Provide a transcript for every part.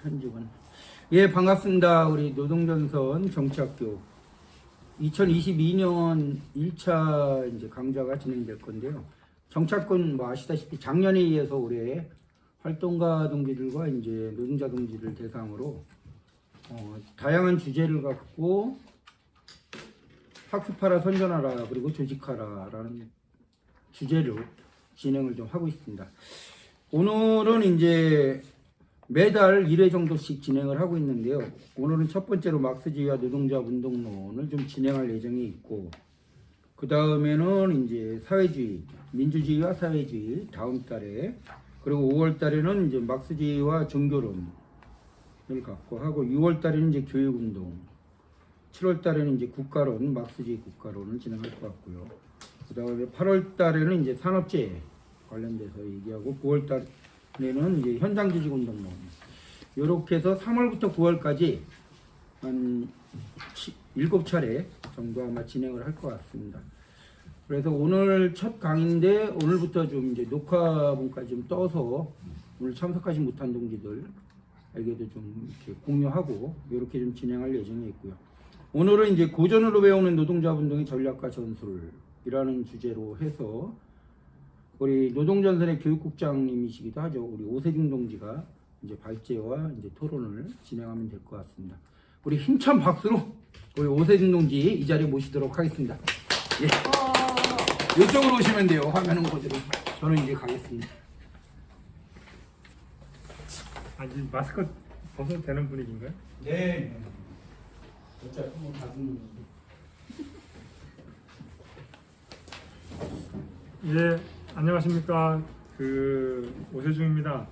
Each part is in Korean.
편집은. 예, 반갑습니다. 우리 노동전선 정치학교 2022년 1차 이제 강좌가 진행될 건데요. 정치학교는 뭐 아시다시피 작년에 이어서 올해 활동가 동지들과 이제 노동자 동지들 대상으로 다양한 주제를 갖고 학습하라, 선전하라, 그리고 조직하라라는 주제로 진행을 좀 하고 있습니다. 오늘은 이제 매달 1회 정도씩 진행을 하고 있는데요. 오늘은 첫 번째로 막스주의와 노동자 운동론을 좀 진행할 예정이 있고, 그 다음에는 이제 사회주의, 민주주의와 사회주의 다음 달에, 그리고 5월 달에는 이제 막스주의와 종교론을 갖고 하고, 6월 달에는 이제 교육운동, 7월 달에는 이제 국가론, 막스주의 국가론을 진행할 것 같고요. 그 다음에 8월 달에는 이제 산업재해 관련돼서 얘기하고, 9월 달에는 이제 현장조직운동론. 이렇게 해서 3월부터 9월까지 한 7차례 정도 아마 진행을 할 것 같습니다. 그래서 오늘 첫 강의인데, 오늘부터 좀 이제 녹화본까지 좀 떠서 오늘 참석하지 못한 동지들에게도 좀 이렇게 공유하고 이렇게 좀 진행할 예정이 있고요. 오늘은 이제 고전으로 배우는 노동자 운동의 전략과 전술이라는 주제로 해서 우리 노동전선의 교육국장님이시기도 하죠. 우리 오세중 동지가 이제 발제와 이제 토론을 진행하면 될 것 같습니다. 우리 힘찬 박수로 우리 오세중 동지 이 자리에 모시도록 하겠습니다. 예. 이쪽으로 오시면 돼요. 화면은 그대로. 저는 이제 가겠습니다. 이제 마스크 벗어도 되는 분위기인가요? 네. 어차피 뭐 다 듣는 건데. 예, 안녕하십니까. 오세중입니다.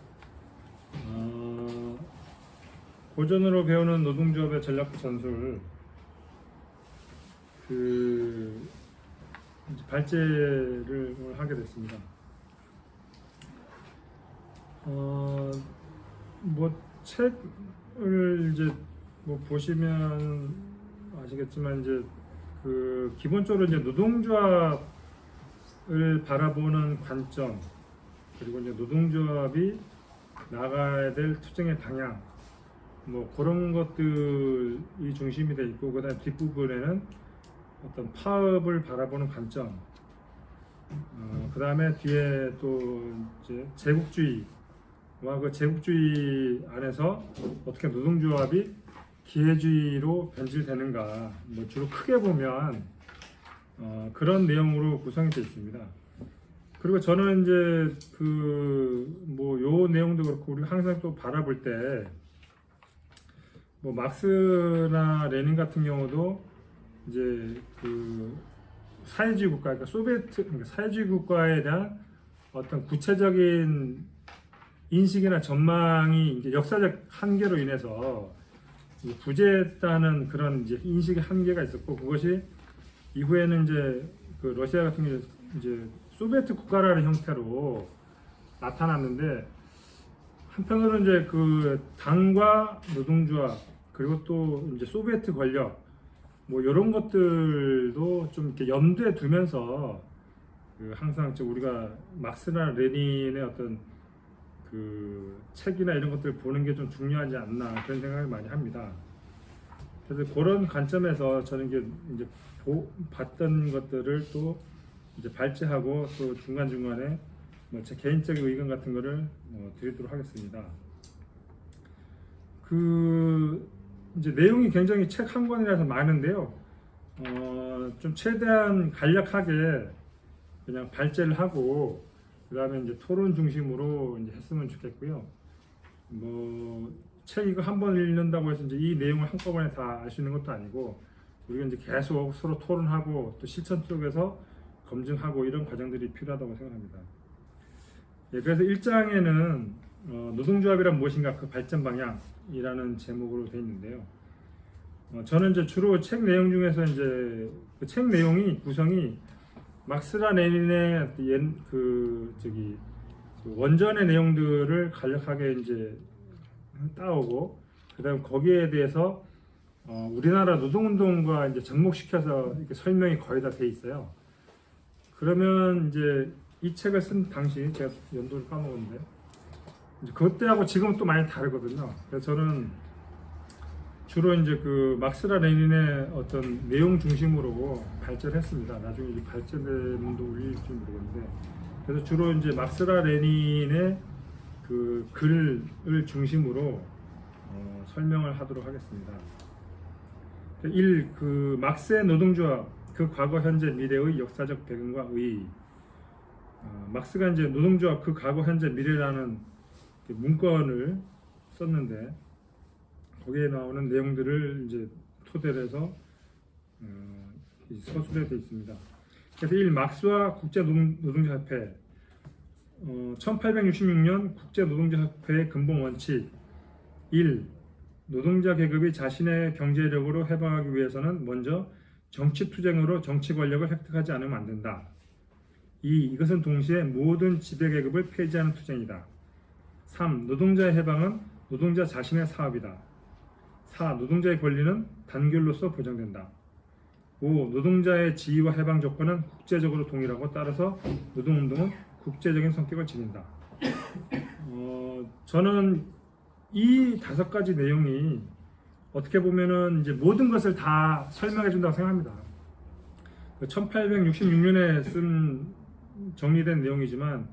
고전으로 배우는 노동조합의 전략 전술 이제 발제를 오늘 하게 됐습니다. 뭐 책을 이제 뭐 보시면 아시겠지만 이제 기본적으로 이제 노동조합을 바라보는 관점, 그리고 이제 노동조합이 나가야 될 투쟁의 방향, 뭐 그런 것들이 중심이 돼 있고, 그다음 뒷부분에는 어떤 파업을 바라보는 관점, 그다음에 뒤에 또 이제 제국주의와 그 제국주의 안에서 어떻게 노동조합이 기회주의로 변질되는가, 뭐 주로 크게 보면 그런 내용으로 구성이 되어 있습니다. 그리고 저는 이제 뭐 요 내용도 그렇고, 우리 항상 또 바라볼 때 뭐 막스나 레닌 같은 경우도 이제 사회주의 국가, 그러니까 그러니까 사회주의 국가에 대한 어떤 구체적인 인식이나 전망이 이제 역사적 한계로 인해서 부재했다는 그런 이제 인식의 한계가 있었고, 그것이 이후에는 이제 러시아 같은 경우 이제 소비에트 국가라는 형태로 나타났는데, 한편으로는 이제 당과 노동조합, 그리고 또 이제 소비에트 권력, 뭐 이런 것들도 좀 이렇게 염두에 두면서 항상 우리가 막스나 레닌의 어떤 책이나 이런 것들을 보는 게 좀 중요하지 않나, 그런 생각을 많이 합니다. 그래서 그런 관점에서 저는 이제 봤던 것들을 또 이제 발제하고, 또 중간중간에 뭐 제 개인적인 의견 같은 거를 드리도록 하겠습니다. 이제 내용이 굉장히 책 한 권이라서 많은데요. 좀 최대한 간략하게 그냥 발제를 하고, 그 다음에 이제 토론 중심으로 이제 했으면 좋겠고요. 뭐 책 이거 한 번 읽는다고 해서 이제 이 내용을 한꺼번에 다 알 수 있는 것도 아니고, 우리가 이제 계속 서로 토론하고 또 실천 속에서 검증하고 이런 과정들이 필요하다고 생각합니다. 예, 그래서 1장에는 노동조합이란 무엇인가, 그 발전 방향이라는 제목으로 되어 있는데요. 저는 이제 주로 책 내용 중에서 이제 책 내용이 구성이 막스나 레닌의 원전의 내용들을 간략하게 이제 따오고, 그다음 거기에 대해서 우리나라 노동운동과 이제 접목시켜서 이렇게 설명이 거의 다 돼 있어요. 그러면 이제 이 책을 쓴 당시, 제가 연도를 까먹었는데 이제 그때하고 지금은 또 많이 다르거든요. 그래서 저는 주로 이제 그 막스라 레닌의 어떤 내용 중심으로 발전했습니다. 나중에 이 발전된 운동을 일지 모르겠는데, 그래서 주로 이제 막스라 레닌의 그 글을 중심으로 설명을 하도록 하겠습니다. 1. 그 막스의 노동조합, 그 과거, 현재, 미래의 역사적 배경과 의의. 막스가 이제 노동조합, 그 과거, 현재, 미래라는 문건을 썼는데, 거기에 나오는 내용들을 이제 토대로 해서 서술에 되어 있습니다. 그래서 1. 막스와 국제노동자협회 1866년 국제노동자협회의 근본 원칙 1. 노동자 계급이 자신의 경제력으로 해방하기 위해서는 먼저 정치투쟁으로 정치 권력을 획득하지 않으면 안 된다. 2. 이것은 동시에 모든 지배계급을 폐지하는 투쟁이다. 3. 노동자의 해방은 노동자 자신의 사업이다. 4. 노동자의 권리는 단결로서 보장된다. 5. 노동자의 지위와 해방 조건은 국제적으로 동일하고 따라서 노동운동은 국제적인 성격을 지닌다. 저는 이 5가지 내용이 어떻게 보면은 이제 모든 것을 다 설명해 준다고 생각합니다. 1866년에 쓴 정리된 내용이지만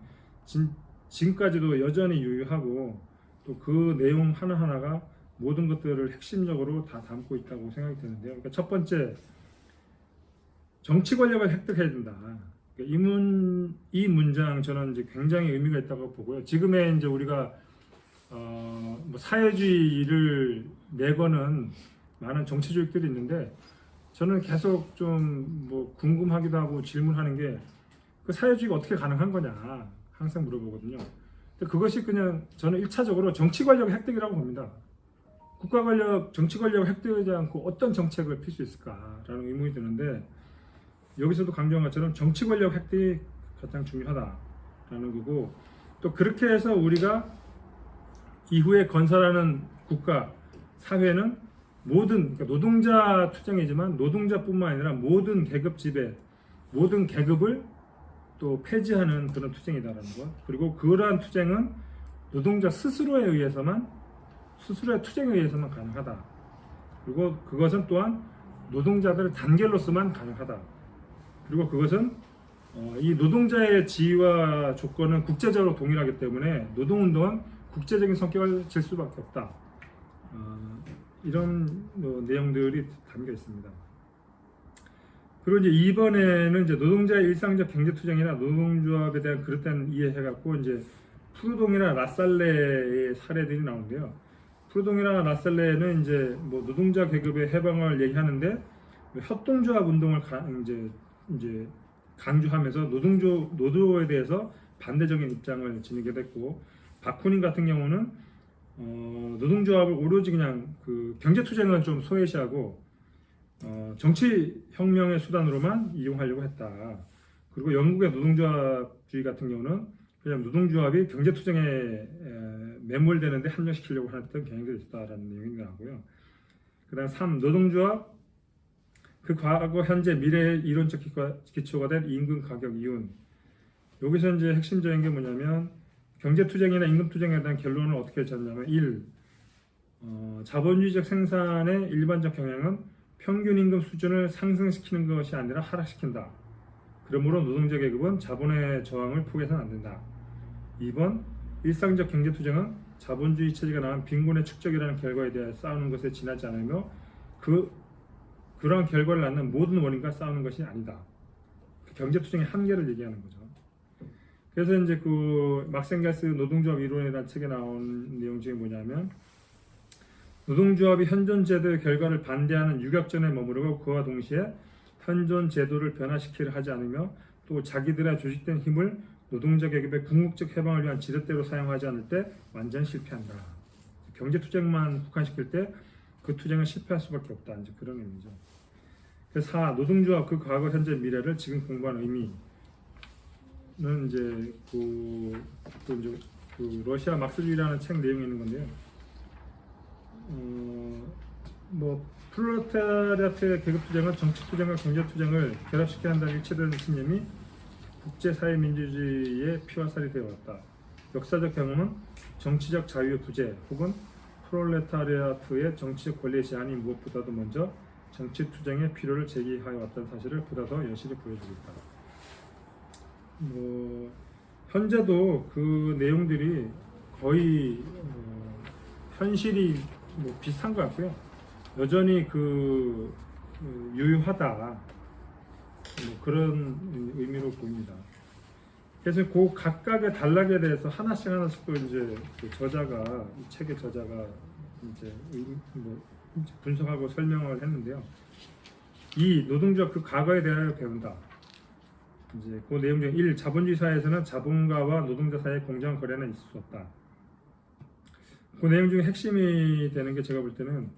지금까지도 여전히 유효하고 또 그 내용 하나하나가 모든 것들을 핵심적으로 다 담고 있다고 생각이 드는데요. 그러니까 첫 번째, 정치 권력을 획득해야 된다. 그러니까 이 문장 저는 이제 굉장히 의미가 있다고 보고요. 지금의 이제 우리가 뭐 사회주의를 내거는 많은 정치조직들이 있는데, 저는 계속 좀 뭐 궁금하기도 하고 질문하는 게, 그 사회주의가 어떻게 가능한 거냐 항상 물어보거든요. 근데 그것이 그냥 저는 1차적으로 정치 권력 획득이라고 봅니다. 국가 권력, 정치 권력을 획득하지 않고 어떤 정책을 필 수 있을까라는 의문이 드는데, 여기서도 강조한 것처럼 정치 권력 획득이 가장 중요하다라는 거고, 또 그렇게 해서 우리가 이후에 건설하는 국가, 사회는 모든, 그러니까 노동자 투쟁이지만 노동자뿐만 아니라 모든 계급 지배, 모든 계급을 또 폐지하는 그런 투쟁이다라는 것. 그리고 그러한 투쟁은 노동자 스스로에 의해서만, 스스로의 투쟁에 의해서만 가능하다. 그리고 그것은 또한 노동자들의 단결로서만 가능하다. 그리고 그것은 이 노동자의 지위와 조건은 국제적으로 동일하기 때문에 노동운동은 국제적인 성격을 질 수밖에 없다. 이런 내용들이 담겨 있습니다. 그리고 이제 이번에는 이제 노동자의 일상적 경제투쟁이나 노동조합에 대한 그릇된 이해해갖고 이제 프루동이나 라살레의 사례들이 나오는데요. 프루동이나 라살레는 이제 뭐 노동자 계급의 해방을 얘기하는데, 협동조합 운동을 이제 강조하면서 노조에 대해서 반대적인 입장을 지니게 됐고, 바쿠닌 같은 경우는 노동조합을 오로지 그냥 그 경제투쟁은 좀 소외시하고 정치혁명의 수단으로만 이용하려고 했다. 그리고 영국의 노동조합주의 같은 경우는 그냥 노동조합이 경제투쟁에 매몰되는데 합력시키려고 했던 경향들이 있다라는 내용이 나오고요. 그 다음 3. 노동조합, 그 과거, 현재, 미래의 이론적 기초가 된 임금 가격 이윤. 여기서 이제 핵심적인 게 뭐냐면, 경제투쟁이나 임금투쟁에 대한 결론을 어떻게 졌냐면 1. 자본주의적 생산의 일반적 경향은 평균 임금 수준을 상승시키는 것이 아니라 하락시킨다. 그러므로 노동자 계급은 자본의 저항을 포기해서는 안 된다. 2번, 일상적 경제투쟁은 자본주의 체제가 낳은 빈곤의 축적이라는 결과에 대해 싸우는 것에 지나지 않으며 그러한 결과를 낳는 모든 원인과 싸우는 것이 아니다. 경제투쟁의 한계를 얘기하는 거죠. 그래서 이제 그 막생겔스 노동조합 이론이라는 책에 나온 내용 중에 뭐냐면, 노동조합이 현존 제도의 결과를 반대하는 유격전에 머무르고 그와 동시에 현존 제도를 변화시키려 하지 않으며 또 자기들의 조직된 힘을 노동자 계급의 궁극적 해방을 위한 지렛대로 사용하지 않을 때 완전 실패한다. 경제투쟁만 국한시킬 때 그 투쟁은 실패할 수밖에 없다. 이제 그런 의미죠. 그래서 4. 노동조합, 그 과거, 현재, 미래를 지금 공부한 의미는 이제 그 러시아 막스주의라는 책 내용이 있는 건데요. 뭐 프롤레타리아트의 계급투쟁은 정치투쟁과 경제투쟁을 결합시켜야 한다는 일치된 신념이 국제사회민주주의의 피와 살이 되어 왔다. 역사적 경험은 정치적 자유의 부재 혹은 프롤레타리아트의 정치적 권리의 제한이 무엇보다도 먼저 정치 투쟁의 필요를 제기하여 왔다는 사실을 보다 더 여실히 보여주고 있다. 현재도 그 내용들이 거의 현실이 비슷한 것 같고요. 여전히 유효하다 그런 의미로 보입니다. 그래서 그 각각의 단락에 대해서 하나씩 또 이제 그 저자가 이 책의 저자가 이제 분석하고 설명을 했는데요. 이 노동조합 그 과거에 대하여 배운다. 이제 그 내용 중 1. 자본주의 사회에서는 자본가와 노동자 사이의 공정한 거래는 있을 수 없다. 그 내용 중에 핵심이 되는 게 제가 볼 때는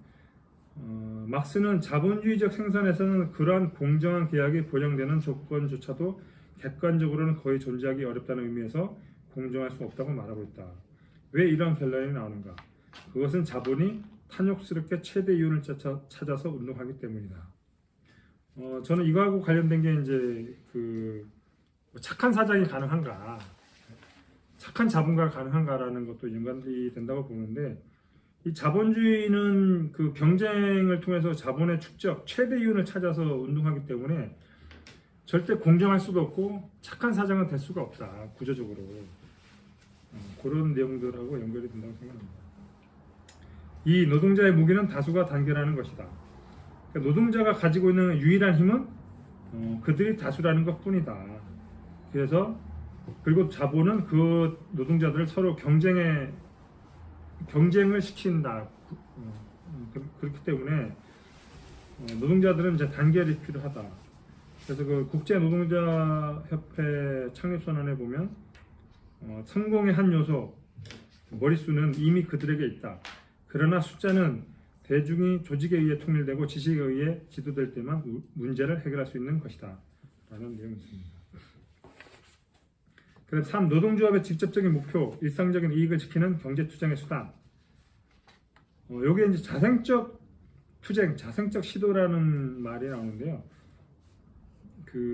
막스는 자본주의적 생산에서는 그러한 공정한 계약이 보장되는 조건조차도 객관적으로는 거의 존재하기 어렵다는 의미에서 공정할 수 없다고 말하고 있다. 왜 이러한 결론이 나오는가? 그것은 자본이 탐욕스럽게 최대 이윤을 찾아서 운동하기 때문이다. 저는 이거하고 관련된 게 이제 착한 사장이 가능한가, 착한 자본가가 가능한가라는 것도 연관이 된다고 보는데, 이 자본주의는 그 경쟁을 통해서 자본의 축적, 최대 이윤을 찾아서 운동하기 때문에 절대 공정할 수도 없고 착한 사장은 될 수가 없다. 구조적으로 그런 내용들하고 연결이 된다고 생각합니다. 이 노동자의 무기는 다수가 단결하는 것이다. 그러니까 노동자가 가지고 있는 유일한 힘은 그들이 다수라는 것뿐이다. 그래서 그리고 자본은 그 노동자들을 서로 경쟁을 시킨다. 그렇기 때문에 노동자들은 이제 단결이 필요하다. 그래서 그 국제노동자협회 창립선언에 보면 성공의 한 요소, 머릿수는 이미 그들에게 있다. 그러나 숫자는 대중이 조직에 의해 통일되고 지식에 의해 지도될 때만 문제를 해결할 수 있는 것이다. 라는 내용이 있습니다. 그래서 3. 노동조합의 직접적인 목표, 일상적인 이익을 지키는 경제투쟁의 수단. 여기에 이제 자생적 투쟁, 자생적 시도라는 말이 나오는데요.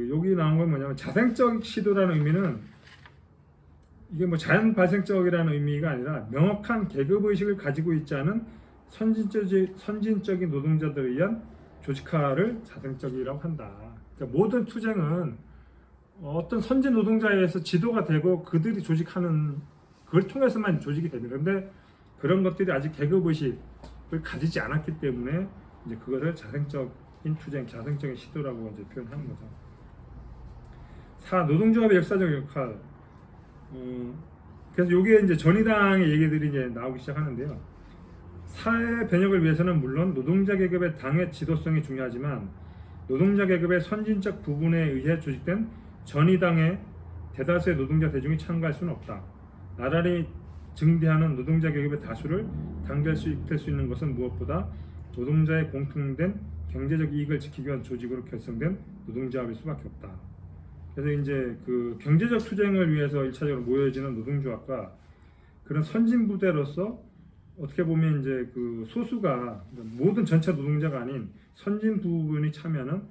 여기 나온 건 뭐냐면 자생적 시도라는 의미는 이게 뭐 자연 발생적이라는 의미가 아니라 명확한 계급 의식을 가지고 있지 않은 선진적인 노동자들에 의한 조직화를 자생적이라고 한다. 그러니까 모든 투쟁은 어떤 선진 노동자에 의해서 지도가 되고 그들이 조직하는 그걸 통해서만 조직이 됩니다. 그런데 그런 것들이 아직 계급 의식을 가지지 않았기 때문에 이제 그것을 자생적인 투쟁, 자생적인 시도라고 이제 표현하는 거죠. 4. 노동조합의 역사적 역할. 그래서 여기에 이제 전의당의 얘기들이 이제 나오기 시작하는데요. 사회 변혁을 위해서는 물론 노동자 계급의 당의 지도성이 중요하지만 노동자 계급의 선진적 부분에 의해 조직된 전의당의 대다수의 노동자 대중이 참가할 수는 없다. 나란히 증대하는 노동자 계급의 다수를 당될 수 있는 것은 무엇보다 노동자의 공통된 경제적 이익을 지키기 위한 조직으로 결성된 노동조합일 수밖에 없다. 그래서 이제 그 경제적 투쟁을 위해서 1차적으로 모여지는 노동조합과 그런 선진부대로서 어떻게 보면 이제 그 소수가 모든 전체 노동자가 아닌 선진 부분이 참여하는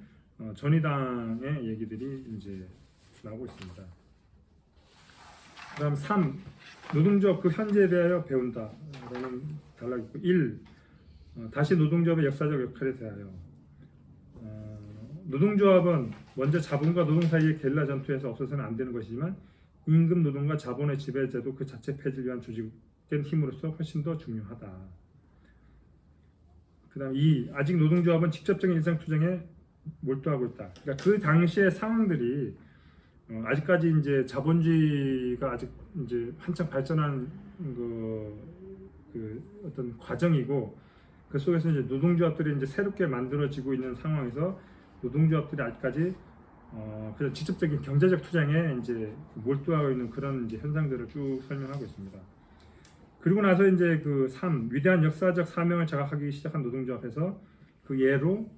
전의당의 얘기들이 이제 나오고 있습니다. 그다음 3. 노동조합 그 현재에 대하여 배운다. 라는 단락이 있고 1. 다시 노동조합의 역사적 역할에 대하여 노동조합은 먼저 자본과 노동 사이의 게릴라 전투에서 없어서는 안 되는 것이지만 임금 노동과 자본의 지배제도 그 자체 폐지를 위한 조직된 힘으로서 훨씬 더 중요하다. 그 다음 2. 아직 노동조합은 직접적인 일상 투쟁에 몰두하고 있다. 그러니까 그 당시의 상황들이 아직까지 이제 자본주의가 아직 이제 한참 발전한 그 어떤 과정이고 그 속에서 이제 노동조합들이 이제 새롭게 만들어지고 있는 상황에서 노동조합들이 아직까지 그런 직접적인 경제적 투쟁에 이제 몰두하고 있는 그런 이제 현상들을 쭉 설명하고 있습니다. 그리고 나서 이제 그 3. 위대한 역사적 사명을 자각하기 시작한 노동조합에서 그 예로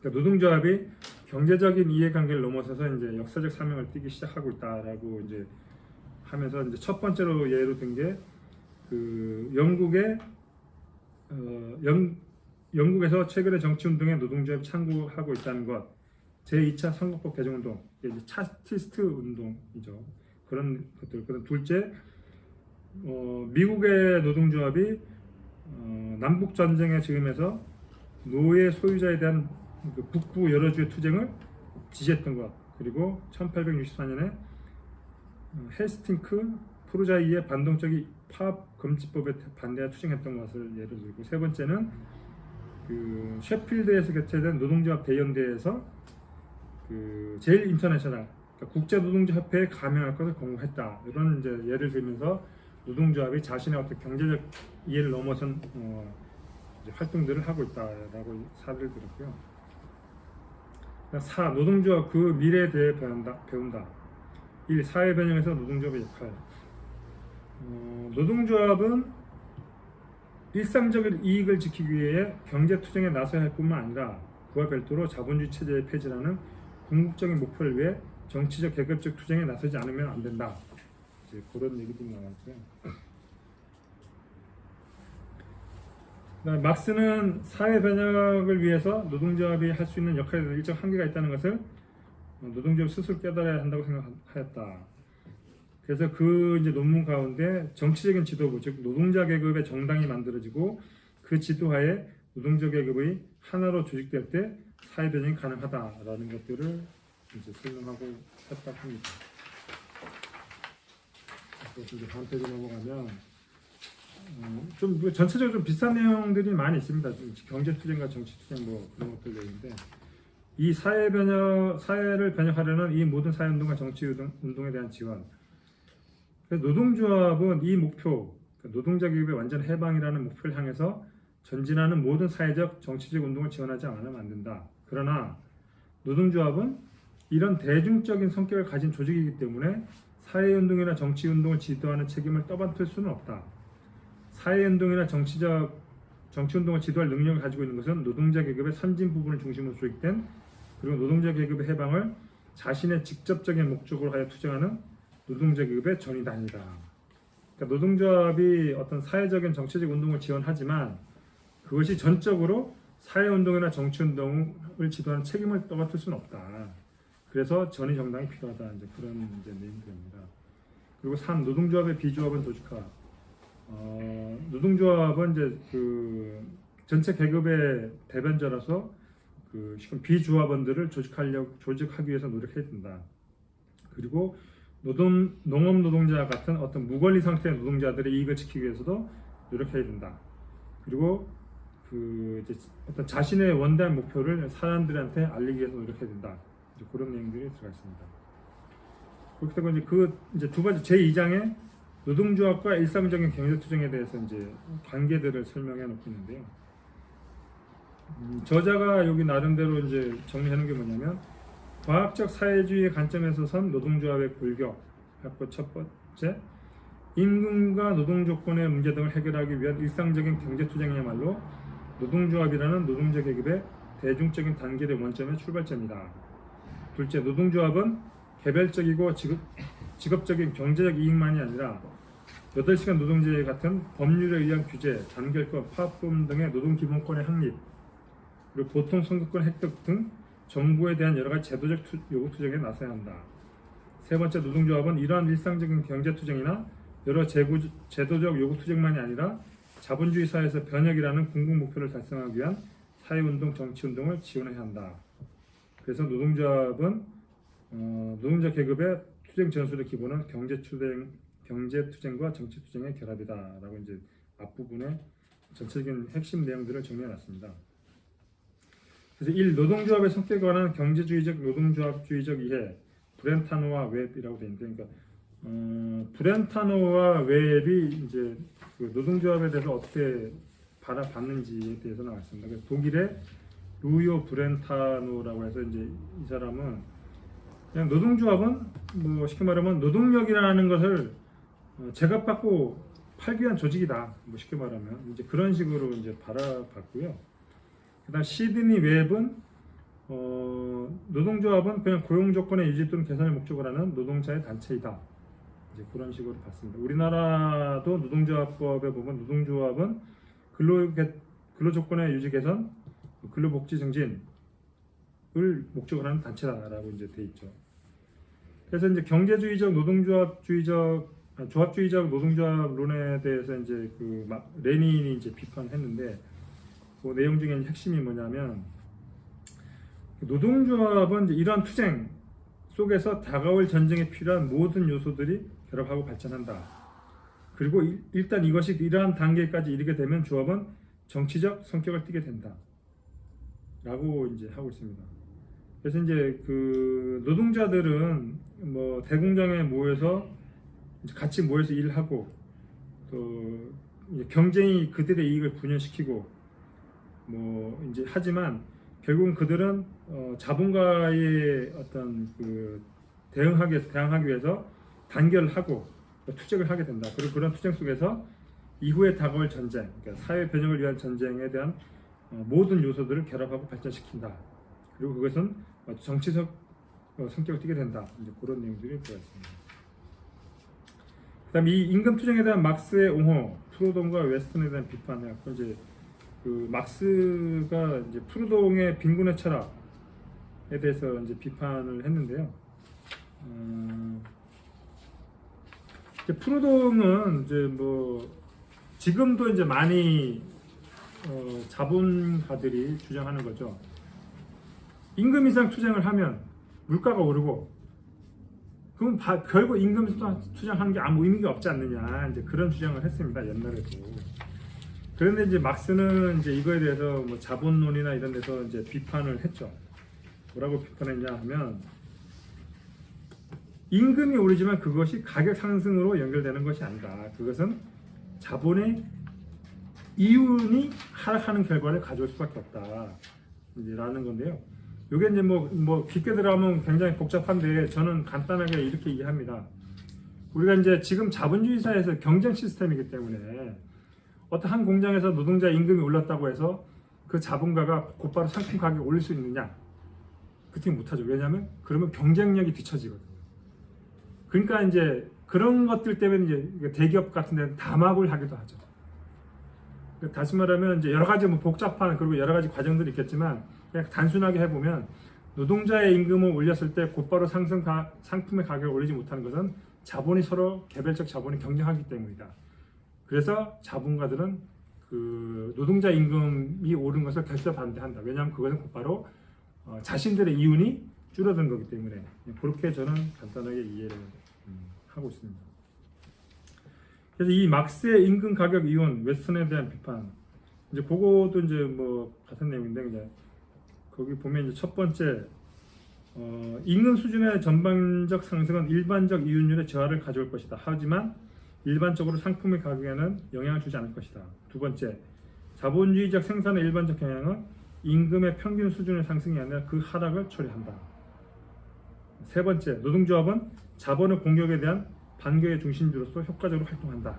그러니까 노동조합이 경제적인 이해관계를 넘어서서 이제 역사적 사명을 띠기 시작하고 있다라고 이제 하면서 이제 첫 번째로 예로 든 게 그 영국에서 최근의 정치운동에 노동조합이 참고하고 있다는 것, 제2차 선거법 개정운동, 이제 차티스트 운동이죠. 그런 것들. 그다음 둘째, 미국의 노동조합이 남북 전쟁의 즈음에서 노예 소유자에 대한 그 북부 여러 주의 투쟁을 지지했던 것, 그리고 1864년에 헤스팅크 프루자이의 반동적인 파업 금지법에 반대하 투쟁했던 것을 예를 들고, 세 번째는 그 셰필드에서 개최된 노동조합 대연대에서 그 제일 인터내셔널, 그러니까 국제 노동자 협회에 가명할 것을 권고했다. 이런 이제 예를 들면서 노동조합이 자신의 어떤 경제적 이해를 넘어선 이제 활동들을 하고 있다라고 사례를 들었고요. 4. 노동조합 그 미래에 대해 배운다. 1. 사회 변형에서 노동조합의 역할. 노동조합은 일상적인 이익을 지키기 위해 경제 투쟁에 나서야 할 뿐만 아니라 그와 별도로 자본주의 체제의 폐지라는 궁극적인 목표를 위해 정치적 계급적 투쟁에 나서지 않으면 안 된다. 이제 그런 얘기도 나왔고요. 막스는 사회 변혁을 위해서 노동조합이 할 수 있는 역할에 대해서 일정 한계가 있다는 것을 노동조합 스스로 깨달아야 한다고 생각하였다. 그래서 그 이제 논문 가운데 정치적인 지도부, 즉 노동자 계급의 정당이 만들어지고 그 지도하에 노동자 계급의 하나로 조직될 때 사회 변혁이 가능하다라는 것들을 이제 설명하고 했다고 합니다. 그래서 이제 다음 페이지 넘어가면 좀 전체적으로 좀 비슷한 내용들이 많이 있습니다. 경제 투쟁과 정치 투쟁 뭐 그런 것들 얘기인데, 이 사회를 변혁하려는 이 모든 사회 운동과 정치 운동에 대한 지원. 그래서 노동조합은 이 목표, 노동자 계급의 완전 해방이라는 목표를 향해서 전진하는 모든 사회적 정치적 운동을 지원하지 않으면 안 된다. 그러나 노동조합은 이런 대중적인 성격을 가진 조직이기 때문에 사회운동이나 정치운동을 지도하는 책임을 떠맡을 수는 없다. 사회운동이나 정치운동을 지도할 능력을 가지고 있는 것은 노동자 계급의 선진 부분을 중심으로 조직된, 그리고 노동자 계급의 해방을 자신의 직접적인 목적으로 하여 투쟁하는 노동자 계급의 전이단이다. 그러니까 노동조합이 어떤 사회적인 정치적 운동을 지원하지만 그것이 전적으로 사회운동이나 정치운동을 지도하는 책임을 떠맡을 수는 없다. 그래서 전이 정당이 필요하다. 이제 그런 이제 내용들입니다. 그리고 3. 노동조합의 비조합은 도직화. 노동조합은 이제 그 전체 계급의 대변자라서 그 비조합원들을 조직하기 위해서 노력해야 된다. 그리고 농업 노동자 같은 어떤 무권리 상태의 노동자들의 이익을 지키기 위해서도 노력해야 된다. 그리고 그 이제 어떤 자신의 원대한 목표를 사람들한테 알리기 위해서 노력해야 된다. 이제 그런 내용들이 들어가 있습니다. 그렇게 되고 이제 두 번째 제2장에 노동조합과 일상적인 경제투쟁에 대해서 이제 관계들을 설명해 놓고 있는데요. 저자가 여기 나름대로 이제 정리해 놓은 게 뭐냐면, 과학적 사회주의의 관점에서 선 노동조합의 골격. 첫 번째, 임금과 노동 조건의 문제 등을 해결하기 위한 일상적인 경제투쟁이야말로 노동조합이라는 노동자 계급의 대중적인 단결의 원점의 출발점이다. 둘째, 노동조합은 개별적이고 직업적인 경제적 이익만이 아니라 8시간 노동제 같은 법률에 의한 규제, 단결권, 파업금 등의 노동기본권의 확립, 그리고 보통 선거권 획득 등 정부에 대한 여러 가지 제도적 요구 투쟁에 나서야 한다. 세 번째, 노동조합은 이러한 일상적인 경제투쟁이나 여러 제도적 요구 투쟁만이 아니라 자본주의 사회에서 변혁이라는 궁극 목표를 달성하기 위한 사회운동, 정치운동을 지원해야 한다. 그래서 노동조합은 노동자 계급의 투쟁 전술의 기본은 경제투쟁과 정치투쟁의 결합이다라고 이제 앞부분에 전체적인 핵심 내용들을 정리해놨습니다. 그래서 1. 노동조합의 성격에 관한 경제주의적 노동조합주의적 이해, 브렌타노와 웹이라고 되어 있는데, 그러니까 브렌타노와 웹이 이제 그 노동조합에 대해서 어떻게 바라봤는지에 대해서 나왔습니다. 그래서 독일의 루요 브렌타노라고 해서 이제 이 사람은 그냥 노동조합은 뭐 쉽게 말하면 노동력이라는 것을 제값받고 팔기 위한 조직이다. 뭐 쉽게 말하면 이제 그런 식으로 이제 바라봤고요. 그다음 시드니 웹은 노동조합은 그냥 고용 조건의 유지 또는 개선을 목적으로 하는 노동자의 단체이다. 이제 그런 식으로 봤습니다. 우리나라도 노동조합법에 보면 노동조합은 근로 조건의 유지 개선, 근로복지 증진을 목적으로 하는 단체다라고 이제 돼 있죠. 그래서 이제 경제주의적 노동조합주의적 조합주의적 노동조합론에 대해서 이제 레닌이 이제 비판했는데 그 내용 중에 핵심이 뭐냐면 노동조합은 이제 이러한 투쟁 속에서 다가올 전쟁에 필요한 모든 요소들이 결합하고 발전한다. 그리고 일단 이것이 이러한 단계까지 이르게 되면 조합은 정치적 성격을 띠게 된다. 라고 이제 하고 있습니다. 그래서 이제 노동자들은 뭐 대공장에 모여서 같이 모여서 일하고 또 이제 경쟁이 그들의 이익을 분열시키고 뭐 이제 하지만 결국은 그들은 자본가의 어떤 대항하기 위해서 단결을 하고 투쟁을 하게 된다. 그리고 그런 투쟁 속에서 이후에 다가올 전쟁, 그러니까 사회 변혁을 위한 전쟁에 대한 모든 요소들을 결합하고 발전시킨다. 그리고 그것은 정치적 성격을 띠게 된다. 이제 그런 내용들이 들어있습니다. 그다음 이 임금 투쟁에 대한 막스의 옹호, 프로동과 웨스턴에 대한 비판해갖고 이제 막스가 이제 프루동의 빈곤의 철학에 대해서 이제 비판을 했는데요. 이제 프루동은 이제 뭐 지금도 이제 많이 자본가들이 주장하는 거죠. 임금 인상 투쟁을 하면 물가가 오르고 그럼 결국 임금 투쟁하는 게 아무 의미가 없지 않느냐 이제 그런 주장을 했습니다. 옛날에도. 그런데 이제 막스는 이제 이거에 대해서 뭐 자본론이나 이런 데서 이제 비판을 했죠. 뭐라고 비판했냐 하면 임금이 오르지만 그것이 가격 상승으로 연결되는 것이 아니다. 그것은 자본의 이윤이 하락하는 결과를 가져올 수밖에 없다. 이제 라는 건데요. 이게 이제 뭐 깊게 들어가면 굉장히 복잡한데 저는 간단하게 이렇게 이해합니다. 우리가 이제 지금 자본주의 사회에서 경쟁 시스템이기 때문에 어떤 한 공장에서 노동자 임금이 올랐다고 해서 그 자본가가 곧바로 상품 가격을 올릴 수 있느냐? 그렇게 못하죠. 왜냐하면 그러면 경쟁력이 뒤처지거든요. 그러니까 이제 그런 것들 때문에 이제 대기업 같은 데는 담합을 하기도 하죠. 다시 말하면 이제 여러 가지 뭐 복잡한 그리고 여러 가지 과정들이 있겠지만 그냥 단순하게 해보면 노동자의 임금을 올렸을 때 곧바로 상품의 가격을 올리지 못하는 것은 자본이 서로 개별적 자본이 경쟁하기 때문이다. 그래서 자본가들은 노동자 임금이 오른 것을 결사 반대한다. 왜냐하면 그것은 곧바로 자신들의 이윤이 줄어든 거기 때문에 그렇게 저는 간단하게 이해를 하고 있습니다. 그래서 이 막스의 임금 가격 이윤, 웨스턴에 대한 비판 이제 그거도 이제 뭐 같은 내용인데 이제 거기 보면 이제 첫 번째 임금 수준의 전반적 상승은 일반적 이윤율의 저하를 가져올 것이다. 하지만 일반적으로 상품의 가격에는 영향을 주지 않을 것이다. 두 번째, 자본주의적 생산의 일반적 경향은 임금의 평균 수준의 상승이 아니라 그 하락을 초래한다. 세 번째, 노동조합은 자본의 공격에 대한 반격의 중심지로서 효과적으로 활동한다.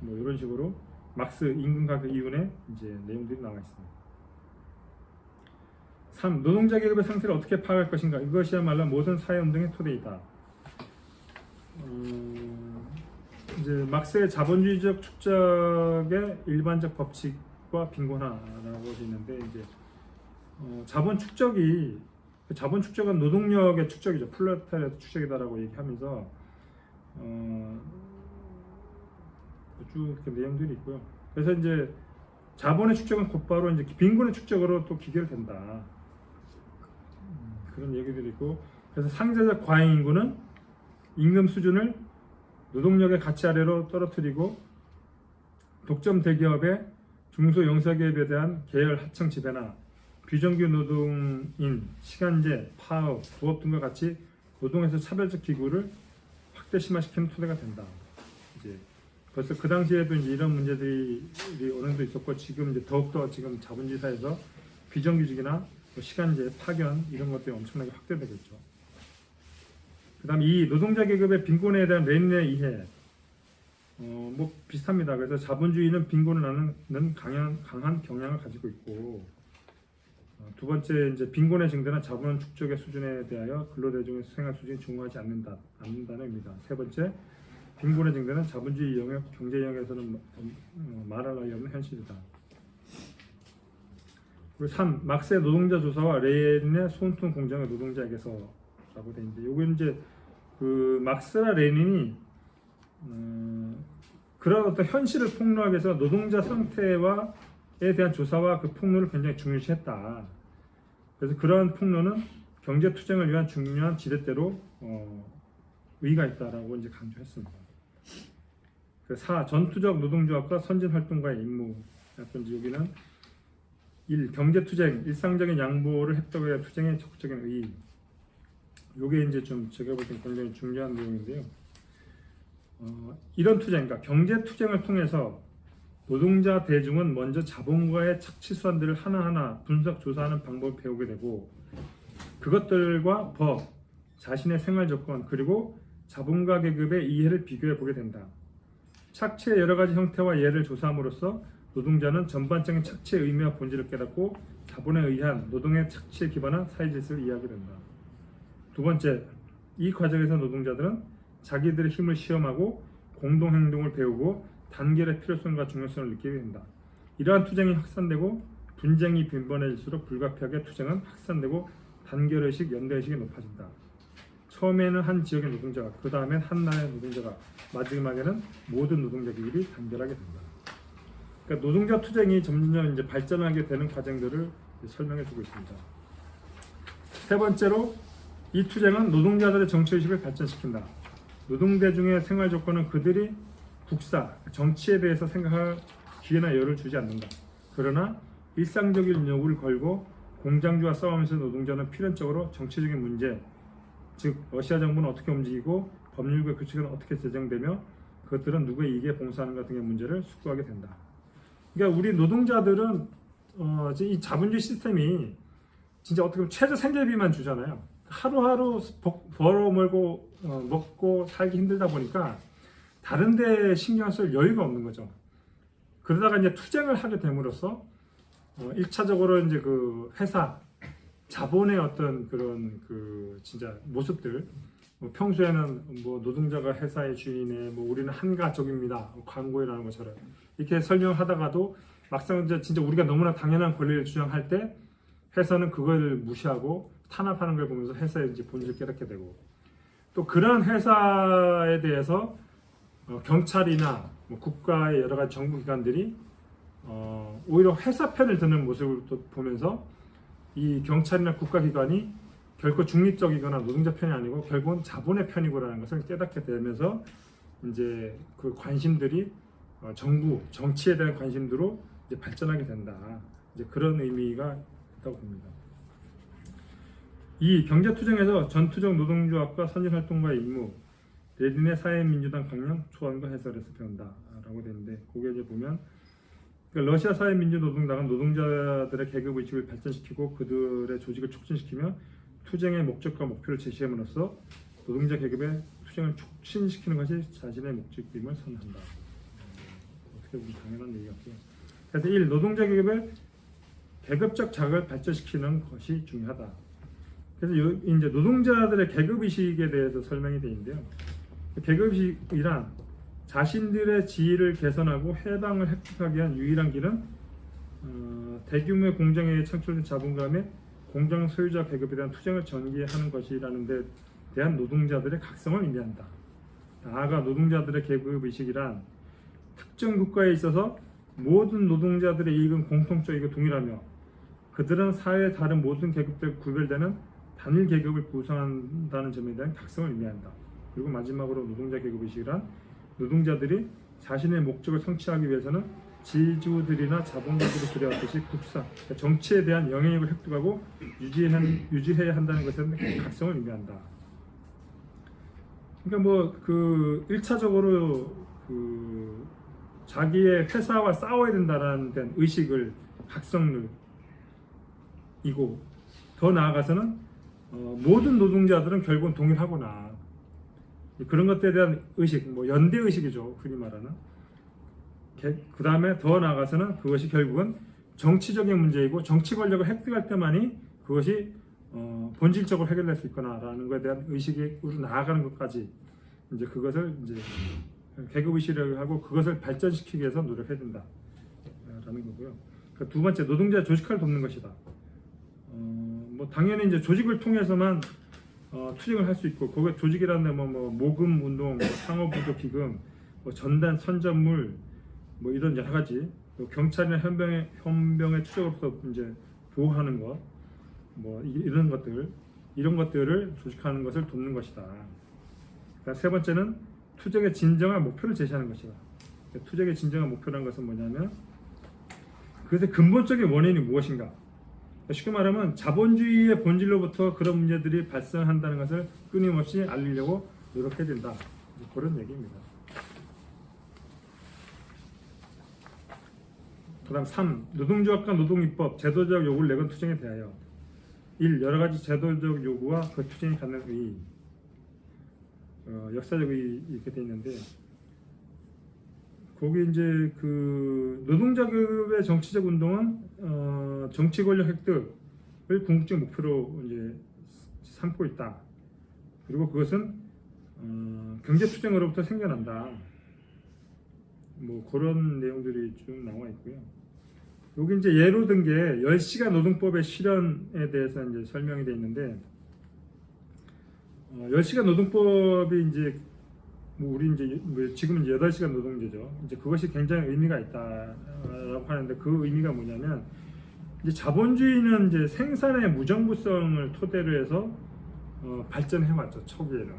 뭐 이런 식으로 막스 임금 가격 이윤의 이제 내용들이 나와 있습니다. 3. 노동자 계급의 상태를 어떻게 파악할 것인가? 이것이야말로 모든 사회운동의 토대이다. 이제 막스의 자본주의적 축적의 일반적 법칙과 빈곤화라고 되어 있는데 이제 자본 축적은 노동력의 축적이죠. 플레타리아의 축적이다라고 얘기하면서 쭉 이렇게 내용들이 있고요. 그래서 이제 자본의 축적은 곧바로 이제 빈곤의 축적으로 또 기결된다. 그런 얘기들이 있고, 그래서 상대적 과잉 인구는 임금 수준을 노동력의 가치 아래로 떨어뜨리고 독점 대기업의 중소 영세기업에 대한 계열 하청 지배나 비정규 노동인, 시간제, 파업, 부업 등과 같이 노동에서 차별적 기구를 확대 심화시키는 토대가 된다. 이제 벌써 그 당시에도 이제 이런 문제들이 어느 정도 있었고 지금 이제 더욱더 지금 자본주의 사회에서 비정규직이나 시간제, 파견 이런 것들이 엄청나게 확대되겠죠. 그다음 이 노동자 계급의 빈곤에 대한 레닌의 이해, 뭐 비슷합니다. 그래서 자본주의는 빈곤을 나누는 강한 경향을 가지고 있고, 두 번째 이제 빈곤의 증대나 자본 축적의 수준에 대하여 근로대중의 생활 수준이 중요하지 않는다는 의미다. 세 번째, 빈곤의 증대는 자본주의 영역, 경제 영역에서는 말할 나위 없는 현실이다. 그리고 3. 막스의 노동자 조사와 레닌의 소운통 공장의 노동자에게서라고 되어 있는데, 요거 이제 막스와 레닌이 그런 어떤 현실을 폭로하기 위해서 노동자 상태에 대한 조사와 그 폭로를 굉장히 중요시했다. 그래서 그러한 폭로는 경제 투쟁을 위한 중요한 지렛대로 의의가 있다라고 이제 강조했습니다. 4. 전투적 노동조합과 선진 활동가의 임무. 여기는 1. 경제 투쟁, 일상적인 양보를 했다고 해야 투쟁의 적극적인 의의. 요게 이제 좀 제가 볼 때 굉장히 중요한 내용인데요. 이런 투쟁, 그러니까 경제 투쟁을 통해서 노동자 대중은 먼저 자본가의 착취 수단들을 하나하나 분석 조사하는 방법을 배우게 되고, 그것들과 법, 자신의 생활 조건, 그리고 자본가 계급의 이해를 비교해 보게 된다. 착취의 여러 가지 형태와 예를 조사함으로써 노동자는 전반적인 착취의 의미와 본질을 깨닫고 자본에 의한 노동의 착취에 기반한 사회질서를 이해하게 된다. 두 번째, 이 과정에서 노동자들은 자기들의 힘을 시험하고 공동행동을 배우고 단결의 필요성과 중요성을 느끼게 된다. 이러한 투쟁이 확산되고 분쟁이 빈번해질수록 불가피하게 투쟁은 확산되고 단결의식, 연대의식이 높아진다. 처음에는 한 지역의 노동자가, 그 다음엔 한 나라의 노동자가, 마지막에는 모든 노동자 계급이 단결하게 된다. 그러니까 노동자 투쟁이 점점 이제 발전하게 되는 과정들을 설명해주고 있습니다. 세 번째로, 이 투쟁은 노동자들의 정치의식을 발전시킨다. 노동대중의 생활 조건은 그들이 국사, 정치에 대해서 생각할 기회나 여유를 주지 않는다. 그러나 일상적인 요구를 걸고 공장주와 싸우면서 노동자는 필연적으로 정치적인 문제, 즉 러시아 정부는 어떻게 움직이고 법률과 규칙은 어떻게 제정되며 그것들은 누구의 이익에 봉사하는가 등의 문제를 숙고하게 된다. 그러니까 우리 노동자들은 이 자본주의 시스템이 진짜 어떻게 보면 최저 생계비만 주잖아요. 하루하루 벌어먹고 먹고 살기 힘들다 보니까 다른 데 신경 쓸 여유가 없는 거죠. 그러다가 이제 투쟁을 하게 됨으로써 1차적으로 이제 그 회사 자본의 어떤 그런 그 진짜 모습들, 평소에는 뭐 노동자가 회사의 주인이네, 뭐 우리는 한 가족입니다, 광고에라는 것처럼 이렇게 설명하다가도 막상 이제 진짜 우리가 너무나 당연한 권리를 주장할 때 회사는 그걸 무시하고 탄압하는 걸 보면서 회사의 이제 본질을 깨닫게 되고, 또 그런 회사에 대해서 경찰이나 뭐 국가의 여러 가지 정부기관들이 오히려 회사 편을 드는 모습을 또 보면서 이 경찰이나 국가기관이 결코 중립적이거나 노동자 편이 아니고 결국은 자본의 편이고라는 것을 깨닫게 되면서 이제 그 관심들이 정부, 정치에 대한 관심들로 이제 발전하게 된다. 이제 그런 의미가 있다고 봅니다. 이 경제투쟁에서 전투적 노동조합과 선진활동가의 임무, 레닌의 사회민주당 강령 초안과 해설에서 배운다라고 되는데, 거기에 이제 보면 그러니까 러시아 사회민주노동당은 노동자들의 계급의식을 발전시키고 그들의 조직을 촉진시키며 투쟁의 목적과 목표를 제시함으로써 노동자 계급의 투쟁을 촉진시키는 것이 자신의 목적임을 선언한다. 어떻게 보면 당연한 얘기 같고요. 그래서 1. 노동자 계급의 계급적 자극을 발전시키는 것이 중요하다. 그래서 이제 노동자들의 계급의식에 대해서 설명이 되어 있는데요. 계급의식이란 자신들의 지위를 개선하고 해방을 획득하기 위한 유일한 길은 대규모의 공장에 의해 창출된 자본가 및 공장 소유자 계급에 대한 투쟁을 전개하는 것이라는 데 대한 노동자들의 각성을 의미한다. 나아가 노동자들의 계급의식이란 특정 국가에 있어서 모든 노동자들의 이익은 공통적이고 동일하며 그들은 사회의 다른 모든 계급들 구별되는 단일 계급을 구성한다는 점에 대한 각성을 의미한다. 그리고 마지막으로 노동자 계급의식이란 노동자들이 자신의 목적을 성취하기 위해서는 지주들이나 자본가들이 그려왔듯이 국사, 그러니까 정치에 대한 영향력을 획득하고 유지해야 한다는 것은 각성을 의미한다. 그러니까 뭐 그 1차적으로 그 자기의 회사와 싸워야 된다라는 데 의식을 각성을 이고, 더 나아가서는 모든 노동자들은 결국은 동일하구나, 그런 것들에 대한 의식, 뭐 연대 의식이죠, 흔히 말하는. 그 다음에 더 나아가서는 그것이 결국은 정치적인 문제이고 정치 권력을 획득할 때만이 그것이 본질적으로 해결될 수 있구나라는 것에 대한 의식으로 나아가는 것까지, 이제 그것을 이제 계급 의식을 하고 그것을 발전시키기 위해서 노력해야 된다라는 거고요. 두 번째, 노동자의 조직화를 돕는 것이다. 뭐 당연히 이제 조직을 통해서만 투쟁을 할 수 있고, 거기에 조직이라는 뭐 모금 운동, 상업부조 기금, 뭐 전단 선전물, 뭐 이런 여러 가지, 또 경찰이나 헌병의 추적으로서 이제 보호하는 것, 뭐 이런 것들을 조직하는 것을 돕는 것이다. 그러니까 세 번째는 투쟁의 진정한 목표를 제시하는 것이다. 투쟁의 진정한 목표라는 것은 뭐냐면 그것의 근본적인 원인이 무엇인가. 쉽게 말하면 자본주의의 본질로부터 그런 문제들이 발생한다는 것을 끊임없이 알리려고 노력해야 된다. 그런 얘기입니다. 그 다음 3. 노동조합과 노동입법, 제도적 요구를 내건 투쟁에 대하여 1. 여러 가지 제도적 요구와 그 투쟁이 갖는 의의, 역사적 의의 이렇게 되어 있는데 거기 이제 그 노동자급의 정치적 운동은 정치 권력 획득을 궁극적 목표로 이제 삼고 있다. 그리고 그것은 경제 투쟁으로부터 생겨난다. 뭐 그런 내용들이 좀 나와 있고요. 여기 이제 예로 든 게 10시간 노동법의 실현에 대해서 이제 설명이 되어 있는데 10시간 노동법이 이제 뭐 우리 이제 지금은 8시간 노동제죠. 이제 그것이 굉장히 의미가 있다라고 하는데 그 의미가 뭐냐면 이제 자본주의는 이제 생산의 무정부성을 토대로 해서 발전해 왔죠. 초기에는.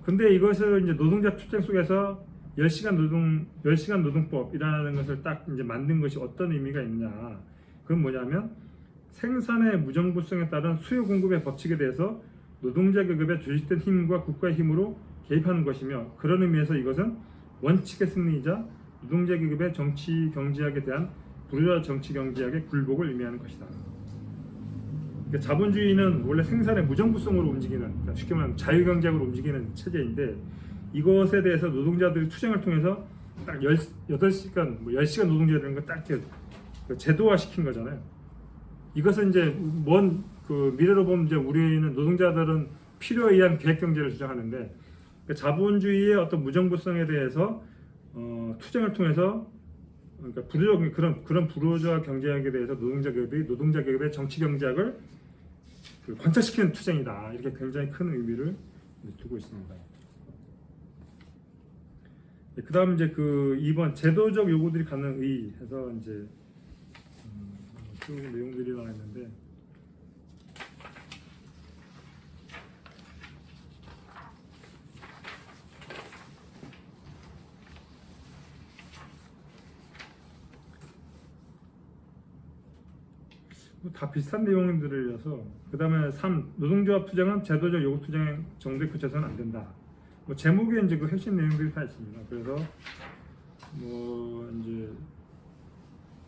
근데 이것을 이제 노동자 투쟁 속에서 10시간 노동법이라는 것을 딱 이제 만든 것이 어떤 의미가 있느냐. 그건 뭐냐면 생산의 무정부성에 따른 수요 공급의 법칙에 대해서 노동자 계급의 조직된 힘과 국가의 힘으로 개입하는 것이며 그런 의미에서 이것은 원칙의 승리이자 노동자 계급의 정치 경제학에 대한 부르주아 정치 경제학의 굴복을 의미하는 것이다. 그러니까 자본주의는 원래 생산의 무정부성으로 움직이는, 그러니까 쉽게 말하면 자유경제학으로 움직이는 체제인데 이것에 대해서 노동자들이 투쟁을 통해서 딱 8시간, 10시간 노동제라는 걸 딱 제도화 시킨 거잖아요. 이것은 이제 그 미래로 보면 이제 우리는 노동자들은 필요에 의한 계획경제를 주장하는데 그러니까 자본주의의 어떤 무정부성에 대해서 투쟁을 통해서 그러니까 그런 부르주아 경제학에 대해서 노동자 계급의 정치 경제학을 관철시키는 투쟁이다. 이렇게 굉장히 큰 의미를 두고 있습니다. 그 다음 이제 그 2번 제도적 요구들이 갖는 의의해서 이제 쭉 내용들이 나와 있는데 다 비슷한 내용들이라서 그 다음에 3. 노동조합 투쟁은 제도적 요구 투쟁 정도에 그쳐서는 안 된다. 뭐 제목에 이제 그 핵심 내용들이 다 있습니다. 그래서 뭐 이제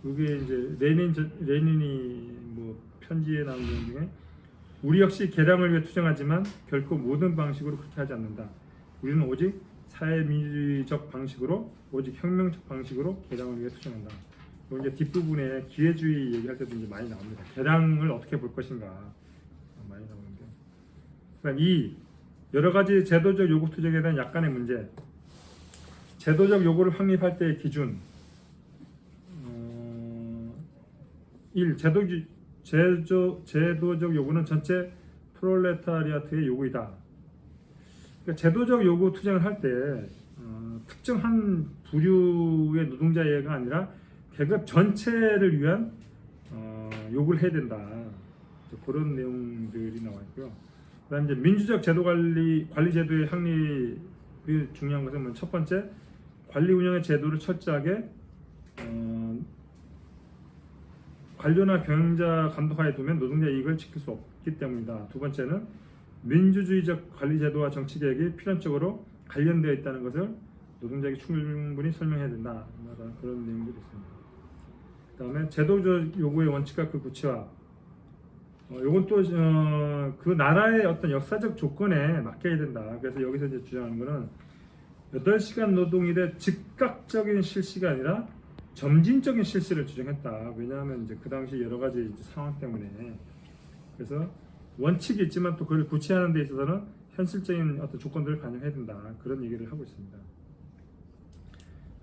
그게 이제 레닌이 뭐 편지에 나온 내용 중에 우리 역시 개량을 위해 투쟁하지만 결코 모든 방식으로 그렇게 하지 않는다. 우리는 오직 사회민주적 방식으로, 오직 혁명적 방식으로 개량을 위해 투쟁한다. 이제 뒷부분에 기회주의 얘기할 때도 이제 많이 나옵니다. 개량을 어떻게 볼 것인가 많이 나오는데. 그다음 2. 여러 가지 제도적 요구 투쟁에 대한 약간의 문제. 제도적 요구를 확립할 때의 기준. 1. 제도적 요구는 전체 프롤레타리아트의 요구이다. 그러니까 제도적 요구 투쟁을 할 때 특정한 부류의 노동자가 아니라 계급 전체를 위한 요구를 해야 된다. 그런 내용들이 나와 있고요. 그다음 이제 민주적 제도 관리 제도의 확립이 중요한 것은 첫 번째 관리 운영의 제도를 철저하게 관료나 경영자 감독하에 두면 노동자 이익을 지킬 수 없기 때문이다. 두 번째는 민주주의적 관리 제도와 정치 개혁이 필연적으로 관련되어 있다는 것을 노동자에게 충분히 설명해야 된다. 그런 내용들이 있습니다. 그다음에 제도적 요구의 원칙과 그 구체화. 요건 또 그 나라의 어떤 역사적 조건에 맡겨야 된다. 그래서 여기서 이제 주장하는 거는 8시간 노동일의 즉각적인 실시가 아니라 점진적인 실시를 주장했다. 왜냐하면 이제 그 당시 여러 가지 이제 상황 때문에. 그래서 원칙이 있지만 또 그걸 구체화하는 데 있어서는 현실적인 어떤 조건들을 반영해야 된다. 그런 얘기를 하고 있습니다.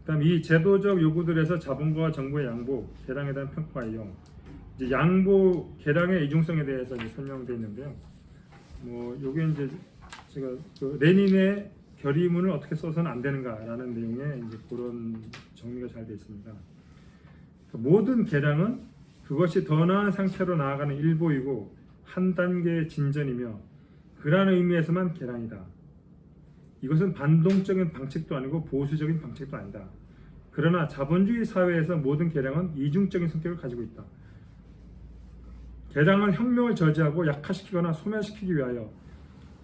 그다음 이 제도적 요구들에서 자본과 정부의 양보, 개량에 대한 평가 이용. 이제 양보, 개량의 이중성에 대해서 이제 설명되어 있는데요. 뭐 요게 이제 제가 그 레닌의 결의문을 어떻게 써서는 안 되는가라는 내용의 이제 그런 정리가 잘 되어 있습니다. 모든 개량은 그것이 더 나은 상태로 나아가는 일보이고 한 단계의 진전이며 그러한 의미에서만 개량이다. 이것은 반동적인 방책도 아니고 보수적인 방책도 아니다. 그러나 자본주의 사회에서 모든 개량은 이중적인 성격을 가지고 있다. 개량은 혁명을 저지하고 약화시키거나 소멸시키기 위하여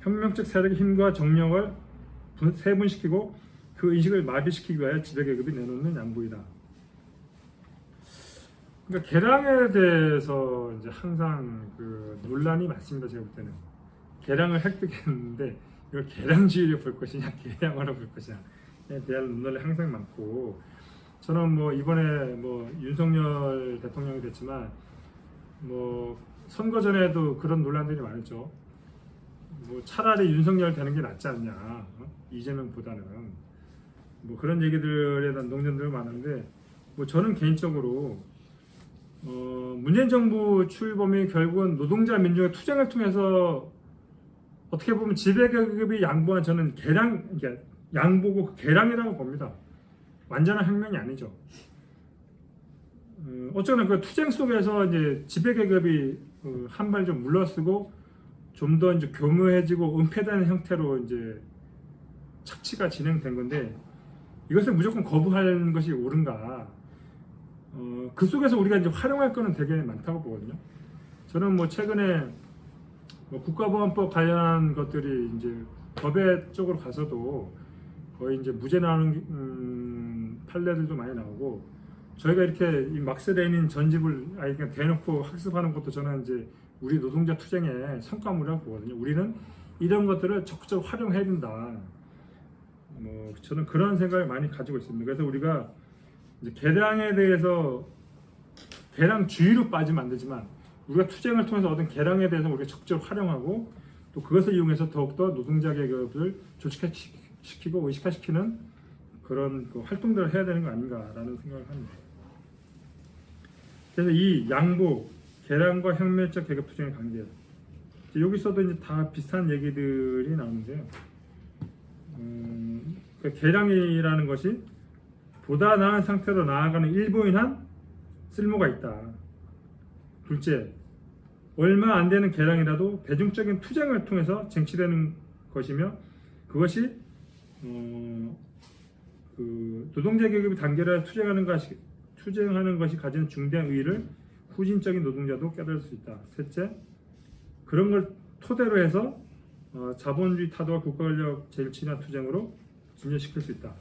혁명적 세력의 힘과 정력을 세분시키고 그 인식을 마비시키기 위하여 지배계급이 내놓는 양보이다. 그러니까 개량에 대해서 이제 항상 그 논란이 많습니다. 제가 볼 때는 개량을 획득했는데 이걸 개량주의로 볼 것이냐, 개량으로 볼 것이냐에 대한 논란이 항상 많고, 저는 뭐 이번에 뭐 윤석열 대통령이 됐지만 뭐 선거 전에도 그런 논란들이 많았죠. 뭐 차라리 윤석열 되는 게 낫지 않냐, 이재명보다는, 뭐 그런 얘기들에 대한 논쟁들이 많은데, 뭐 저는 개인적으로 문재인 정부 출범이 결국은 노동자 민중의 투쟁을 통해서 어떻게 보면 지배계급이 양보한, 저는 개량, 그러니까 양보고 개량이라고 봅니다. 완전한 혁명이 아니죠. 어쩌나 그 투쟁 속에서 이제 지배계급이 한 발 좀 물러서고 좀 더 이제 교묘해지고 은폐되는 형태로 이제 착취가 진행된 건데, 이것을 무조건 거부하는 것이 옳은가? 그 속에서 우리가 이제 활용할 거는 되게 많다고 보거든요. 저는 뭐 최근에 뭐 국가보안법 관련한 것들이 이제 법의 쪽으로 가서도 거의 이제 무죄 나오는 판례들도 많이 나오고, 저희가 이렇게 이 막스 레닌 전집을 아예 그냥 대놓고 학습하는 것도 저는 이제 우리 노동자 투쟁의 성과물이라고 보거든요. 우리는 이런 것들을 적극적으로 활용해야 된다. 뭐 저는 그런 생각을 많이 가지고 있습니다. 그래서 우리가 이제 개량에 대해서 개량주의로 빠지면 안 되지만, 우리가 투쟁을 통해서 얻은 개량에 대해서 우리가 적극적으로 활용하고, 또 그것을 이용해서 더욱더 노동자 계급을 조직화시키고 의식화시키는 그런 그 활동들을 해야 되는 거 아닌가라는 생각을 합니다. 그래서 이 양보, 개량과 혁명적 계급 투쟁의 관계, 여기서도 이제 다 비슷한 얘기들이 나오는데요. 그러니까 개량이라는 것이 보다 나은 상태로 나아가는 일보인 한 쓸모가 있다. 둘째, 얼마 안 되는 개량이라도 대중적인 투쟁을 통해서 쟁취되는 것이며, 그것이 그 노동자 계급이 단결하여 투쟁하는 것이 가지는 중대한 의의를 후진적인 노동자도 깨달을 수 있다. 셋째, 그런 걸 토대로 해서 자본주의 타도와 국가권력 제일치한 투쟁으로 진전시킬 수 있다.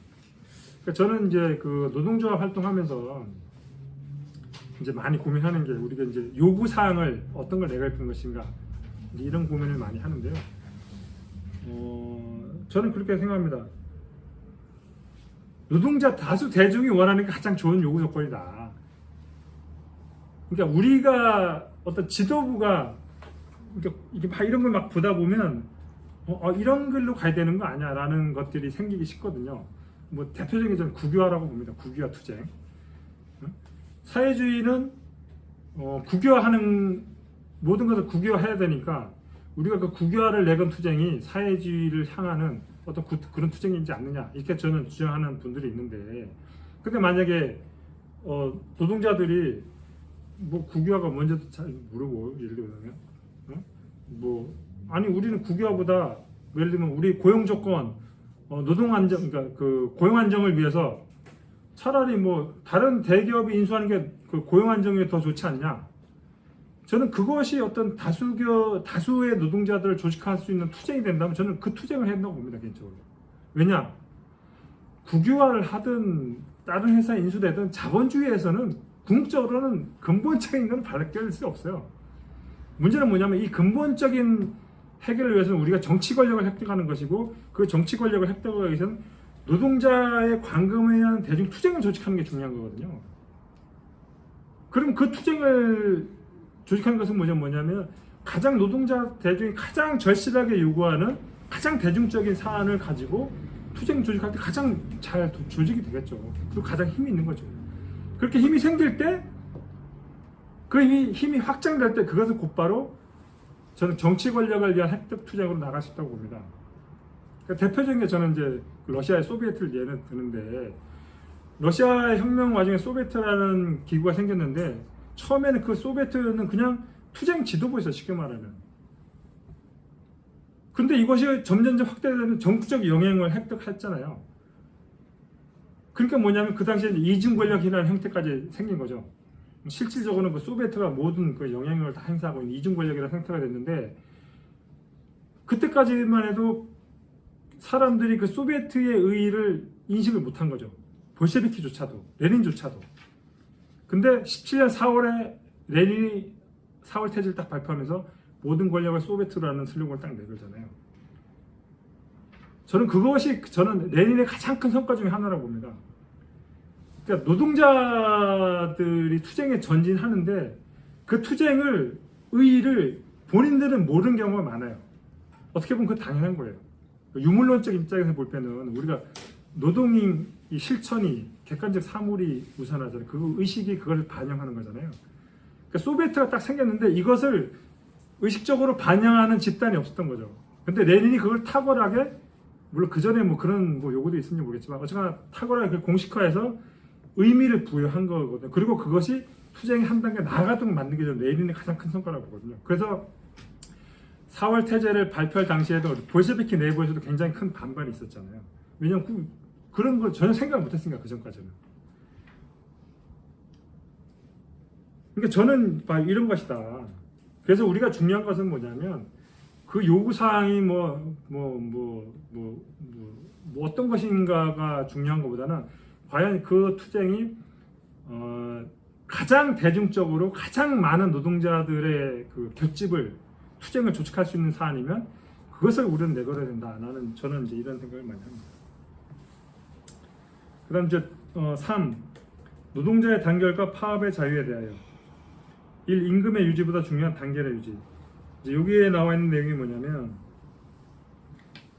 그러니까 저는 이제 그 노동조합 활동하면서 이제 많이 고민하는 게, 우리가 이제 요구 사항을 어떤 걸 내가 할 것인가, 이제 이런 고민을 많이 하는데요. 저는 그렇게 생각합니다. 노동자 다수 대중이 원하는 게 가장 좋은 요구 조건이다. 그러니까 우리가 어떤 지도부가 그러니까 이게 막 이런 걸 막 보다 보면 이런 걸로 가야 되는 거 아니야라는 것들이 생기기 쉽거든요. 뭐 대표적인 저는 국유화라고 봅니다. 국유화 투쟁. 사회주의는 국유화하는 모든 것을 국유화해야 되니까, 우리가 그 국유화를 내건 투쟁이 사회주의를 향하는 어떤 그런 투쟁이지 않느냐, 이렇게 저는 주장하는 분들이 있는데, 근데 만약에 노동자들이 뭐 국유화가 뭔지도 잘 모르고, 예를 들면 뭐 아니 우리는 국유화보다 예를 들면 우리 고용 조건, 노동 안정, 그러니까 그 고용 안정을 위해서 차라리 뭐 다른 대기업이 인수하는 게 그 고용 안정에 더 좋지 않냐? 저는 그것이 어떤 다수의 노동자들을 조직할 수 있는 투쟁이 된다면 저는 그 투쟁을 해야 된다고 봅니다, 개인적으로. 왜냐? 국유화를 하든 다른 회사에 인수되든 자본주의에서는 궁극적으로는 근본적인 건 바뀔 수 없어요. 문제는 뭐냐면 이 근본적인 해결을 위해서는 우리가 정치 권력을 획득하는 것이고, 그 정치 권력을 획득하기 위해서는 노동자의 관금에 의한 대중 투쟁을 조직하는 게 중요한 거거든요. 그럼 그 투쟁을 조직하는 것은 뭐냐면 가장 노동자 대중이 가장 절실하게 요구하는 가장 대중적인 사안을 가지고 투쟁 조직할 때 가장 잘 조직이 되겠죠. 그리고 가장 힘이 있는 거죠. 그렇게 힘이 생길 때, 그 힘이 확장될 때, 그것은 곧바로 저는 정치 권력을 위한 획득 투쟁으로 나갈 수 있다고 봅니다. 그러니까 대표적인 게 저는 이제 러시아의 소비에트를 예를 드는데 러시아 혁명 와중에 소비에트라는 기구가 생겼는데 처음에는 그 소비에트는 그냥 투쟁 지도부였어요. 쉽게 말하면. 근데 이것이 점점점 확대되는 전국적 영향을 획득했잖아요. 그러니까 뭐냐면 그 당시에 이중 권력이라는 형태까지 생긴 거죠. 실질적으로는 그 소비에트가 모든 그 영향력을 다 행사하고 있는 이중 권력이라는 형태가 됐는데 그때까지만 해도 사람들이 그 소비에트의 의의를 인식을 못한 거죠. 볼셰비키조차도, 레닌조차도. 근데 17년 4월에 레닌이 4월 태제를 딱 발표하면서 모든 권력을 소비에트라는 슬로건을 딱 내걸잖아요. 저는 레닌의 가장 큰 성과 중에 하나라고 봅니다. 그러니까 노동자들이 투쟁에 전진하는데 그 투쟁을 의의를 본인들은 모르는 경우가 많아요. 어떻게 보면 그거 당연한 거예요. 유물론적 입장에서 볼 때는 우리가 노동인 이 실천이 객관적 사물이 우선하잖아요. 그 의식이 그걸 반영하는 거잖아요. 그러니까 소비에트가 딱 생겼는데 이것을 의식적으로 반영하는 집단이 없었던 거죠. 근데 레닌이 그걸 탁월하게 물론 그 전에 뭐 그런 뭐 요구도 있는지 모르겠지만 어쨌거나 탁월하게 공식화해서 의미를 부여한 거거든요. 그리고 그것이 투쟁이 한 단계 나아가도록 만든 게 레닌의 가장 큰 성과라고 보거든요. 그래서 4월 태제를 발표할 당시에도 볼셰비키 내부에서도 굉장히 큰 반발이 있었잖아요. 왜냐하면 그런 걸 전혀 생각 못했으니까 그 전까지는. 그러니까 저는 이런 것이다. 그래서 우리가 중요한 것은 뭐냐면 그 요구 사항이 어떤 것인가가 중요한 것보다는 과연 그 투쟁이 가장 대중적으로 가장 많은 노동자들의 그 결집을 투쟁을 조직할 수 있는 사안이면 그것을 우리는 내걸어야 된다. 저는 이제 이런 생각을 많이 합니다. 그다음 이제 3. 노동자의 단결과 파업의 자유에 대하여 1. 임금의 유지보다 중요한 단결의 유지. 이제 여기에 나와 있는 내용이 뭐냐면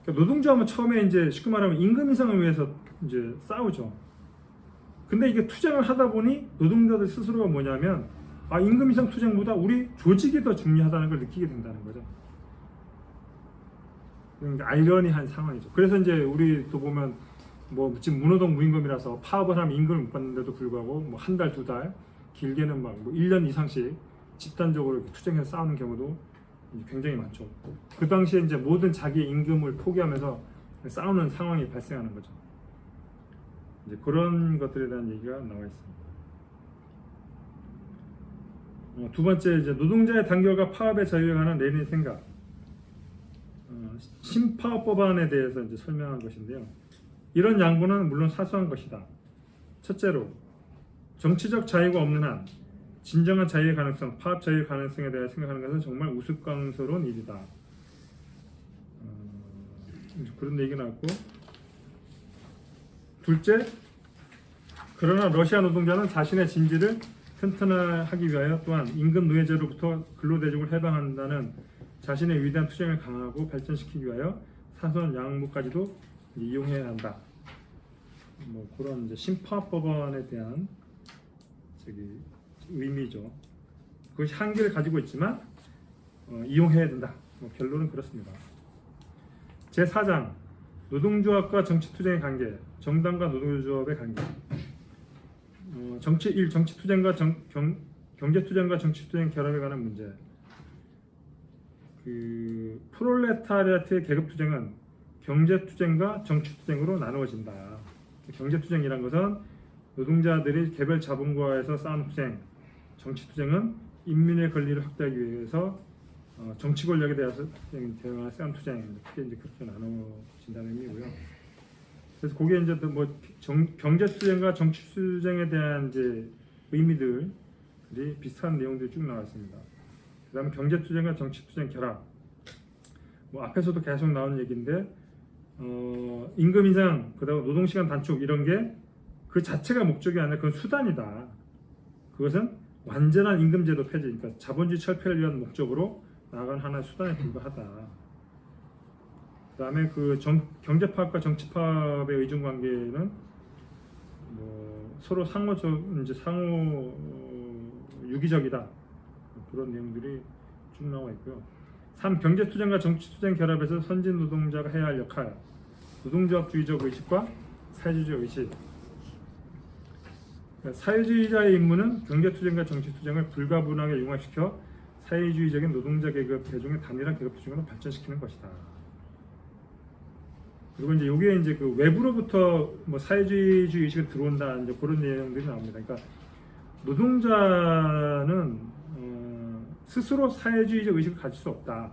그러니까 노동자하면 처음에 이제 쉽게 말하면 임금 인상을 위해서 이제 싸우죠. 근데 이게 투쟁을 하다 보니 노동자들 스스로가 뭐냐면 임금 인상 투쟁보다 우리 조직이 더 중요하다는 걸 느끼게 된다는 거죠. 그러니까 아이러니한 상황이죠. 그래서 이제 우리 또 보면 뭐 지금 무노동 무임금이라서 파업을 하면 임금을 못 받는데도 불구하고 뭐 한 달, 두 달, 길게는 뭐 1년 이상씩 집단적으로 투쟁해서 싸우는 경우도 굉장히 많죠. 그 당시에 이제 모든 자기 임금을 포기하면서 싸우는 상황이 발생하는 거죠. 이제 그런 것들에 대한 얘기가 나와 있습니다. 두 번째 이제 노동자의 단결과 파업의 자유에 관한 레닌의 생각. 신파업 법안에 대해서 이제 설명한 것인데요. 이런 양보는 물론 사소한 것이다. 첫째로 정치적 자유가 없는 한 진정한 자유의 가능성, 파업 자유의 가능성에 대해 생각하는 것은 정말 우스꽝스러운 일이다. 그런 얘기가 나왔고, 둘째, 그러나 러시아 노동자는 자신의 진지를 튼튼하기 위하여 또한 임금 노예제로부터 근로대중을 해방한다는 자신의 위대한 투쟁을 강화하고 발전시키기 위하여 사소한 양보까지도 이용해야 한다. 뭐 그런 이제 신파업 법안에 대한 의미죠. 그것이 한계를 가지고 있지만 이용해야 된다. 뭐 결론은 그렇습니다. 제4장 노동조합과 정치투쟁의 관계, 정당과 노동조합의 관계. 정치투쟁과 경제투쟁과 정치투쟁 결합에 관한 문제. 그 프롤레타리아트의 계급투쟁은 경제투쟁과 정치투쟁으로 나누어진다. 경제투쟁이란 것은 노동자들이 개별 자본가에서 쌓은 투쟁, 정치투쟁은 인민의 권리를 확대하기 위해서 정치 권력에 대해서 대응하는 쌓은 투쟁, 크게 이제 그렇게 나눠진다는 의미고요. 그래서 거기에 이제 뭐 경제투쟁과 정치투쟁에 대한 이제 의미들이 비슷한 내용들이 쭉 나와 있습니다. 그다음에 경제투쟁과 정치투쟁 결합. 뭐 앞에서도 계속 나오는 얘기인데 임금 인상, 그다음 노동시간 단축 이런 게 그 자체가 목적이 아니라 그건 수단이다. 그것은 완전한 임금제도 폐지, 그러니까 자본주의 철폐를 위한 목적으로 나아간 하나의 수단에 불과하다. 그다음에 그 경제파업과 정치파업의 의존 관계는 뭐 서로 상호 유기적이다. 그런 내용들이 쭉 나와 있고요. 3. 경제투쟁과 정치투쟁 결합에서 선진 노동자가 해야 할 역할. 노동조합주의적 의식과 사회주의적 의식. 그러니까 사회주의자의 임무는 경제투쟁과 정치투쟁을 불가분하게 융합시켜 사회주의적인 노동자 계급 대중의 단일한 계급 투쟁으로 발전시키는 것이다. 그리고 이제 요게 이제 그 외부로부터 뭐 사회주의 의식이 들어온다 이제 그런 내용들이 나옵니다. 그러니까 노동자는 스스로 사회주의적 의식을 가질 수 없다.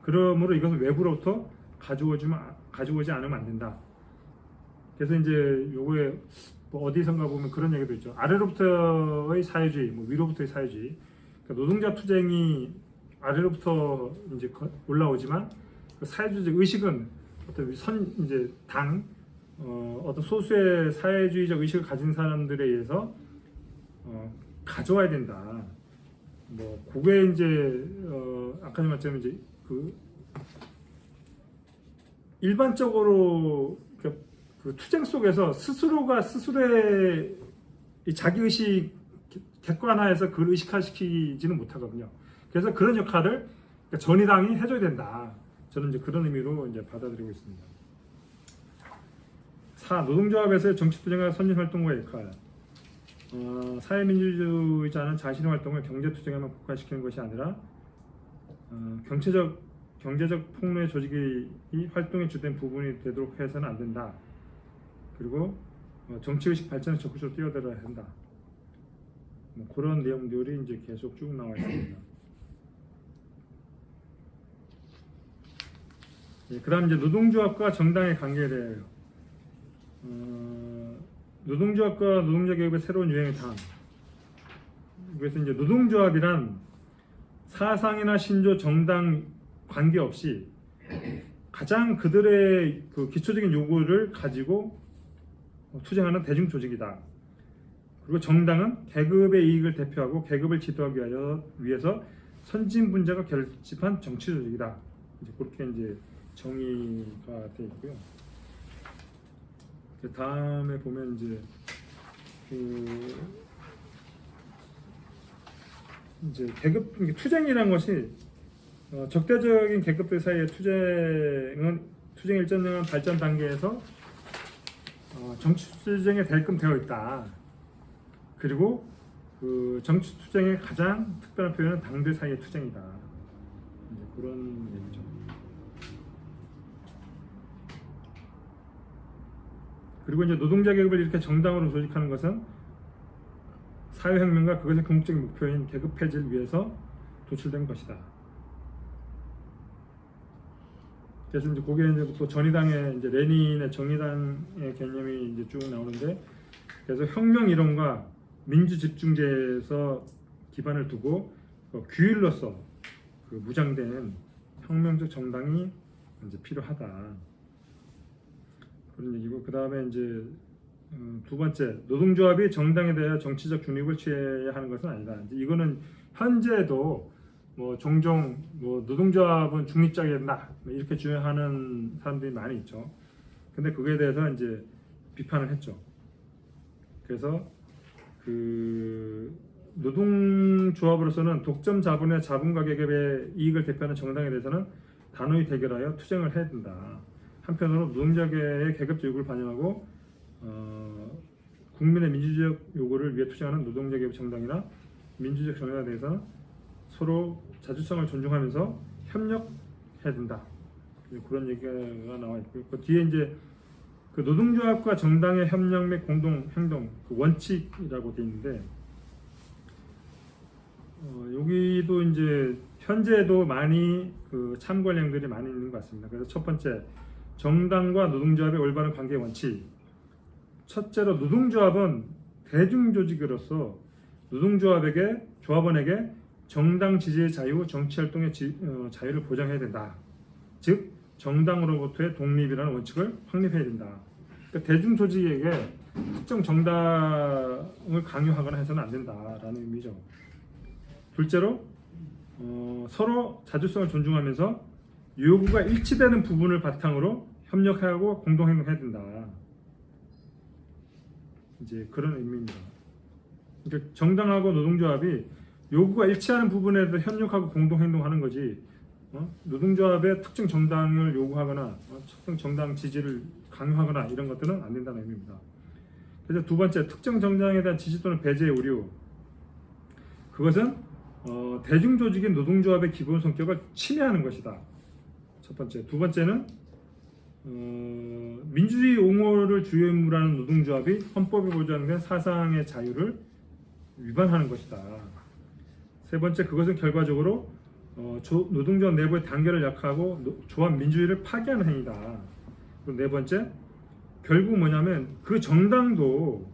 그러므로 이것은 외부로부터 가져오지 않으면 안 된다. 그래서 이제 요거에 뭐 어디선가 보면 그런 얘기도 있죠. 아래로부터의 사회주의, 뭐 위로부터의 사회주의. 그러니까 노동자 투쟁이 아래로부터 이제 올라오지만 그 사회주의적 의식은 어떤 이제 어떤 소수의 사회주의적 의식을 가진 사람들에 의해서 가져와야 된다. 뭐 그게 이제 아까 말처럼 이제 그 일반적으로 그 투쟁 속에서 스스로가 스스로의 이 자기 의식 객관화해서 그걸 의식화시키지는 못하거든요. 그래서 그런 역할을 전의당이 해줘야 된다. 저는 이제 그런 의미로 이제 받아들이고 있습니다. 4. 노동조합에서의 정치투쟁과 선진활동과 역할. 사회민주주의자는 자신의 활동을 경제투쟁에만 국한시키는 것이 아니라 경제적 폭로의 조직이 이 활동의 주된 부분이 되도록 해서는 안 된다. 그리고 정치의식 발전에 적극적으로 뛰어들어야 한다. 뭐 그런 내용들이 이제 계속 쭉 나와 있습니다. 그다음 이제 노동조합과 정당의 관계에 대해요. 노동조합과 노동자 계급의 새로운 유행의 당. 그래서 이제 노동조합이란 사상이나 신조, 정당 관계없이 가장 그들의 그 기초적인 요구를 가지고 투쟁하는 대중 조직이다. 그리고 정당은 계급의 이익을 대표하고 계급을 지도하기 위해서 선진 분자가 결집한 정치 조직이다. 이제 그렇게 이제 정의가 되어 있고요. 그 다음에 보면 이제 계급 투쟁이라는 것이 적대적인 계급들 사이의 투쟁 일정한 발전 단계에서 정치 투쟁에 대끔 되어 있다. 그리고 그 정치 투쟁의 가장 특별한 표현은 당들 사이의 투쟁이다. 이제 그런 얘기죠. 그리고 이제 노동자 계급을 이렇게 정당으로 조직하는 것은 사회혁명과 그것의 궁극적인 목표인 계급 폐지를 위해서 도출된 것이다. 그래서 이제 그게 이제 또 전의당의 이제 레닌의 정의당의 개념이 이제 쭉 나오는데, 그래서 혁명 이론과 민주 집중제에서 기반을 두고 규율로서 그 무장된 혁명적 정당이 이제 필요하다. 그런 얘기고, 그 다음에 이제 두 번째, 노동조합이 정당에 대해 정치적 중립을 취해야 하는 것은 아니다. 이제 이거는 현재도 뭐 종종 뭐 노동조합은 중립적이어야 된다 이렇게 주장하는 사람들이 많이 있죠. 근데 그거에 대해서 이제 비판을 했죠. 그래서 그 노동조합으로서는 독점 자본의 자본가 계급의 이익을 대표하는 정당에 대해서는 단호히 대결하여 투쟁을 해야 된다. 한편으로 노동자계의 계급적 요구를 반영하고 국민의 민주적 요구를 위해 투쟁하는 노동자 계급 정당이나 민주적 정당에 대해서는 서로 자주성을 존중하면서 협력해야 된다. 그런 얘기가 나와 있고요. 그 뒤에 이제 그 노동조합과 정당의 협력 및 공동 행동 그 원칙이라고 되어 있는데, 여기도 이제 현재도 많이 그 참관령들이 많이 있는 것 같습니다. 그래서 첫 번째, 정당과 노동조합의 올바른 관계 원칙. 첫째로, 노동조합은 대중조직으로서 조합원에게 정당 지지의 자유, 정치활동의 자유를 보장해야 된다. 즉, 정당으로부터의 독립이라는 원칙을 확립해야 된다. 그러니까 대중조직에게 특정 정당을 강요하거나 해서는 안 된다라는 의미죠. 둘째로, 서로 자주성을 존중하면서 요구가 일치되는 부분을 바탕으로 협력하고 공동행동해야 된다. 이제 그런 의미입니다. 그러니까 정당하고 노동조합이 요구가 일치하는 부분에 대해서 협력하고 공동행동하는 거지, 노동조합의 특정 정당을 요구하거나 특정 정당 지지를 강요하거나 이런 것들은 안 된다는 의미입니다. 그래서 두 번째, 특정 정당에 대한 지지 또는 배제의 우려. 그것은 대중조직인 노동조합의 기본 성격을 침해하는 것이다. 첫 번째. 두 번째는 민주주의 옹호를 주요 임무라는 노동조합이 헌법에 보장된 사상의 자유를 위반하는 것이다. 세 번째, 그것은 결과적으로 노동조합 내부의 단결을 약화하고 조합 민주주의를 파괴하는 행위다. 그리고 네 번째, 결국 뭐냐면 그 정당도,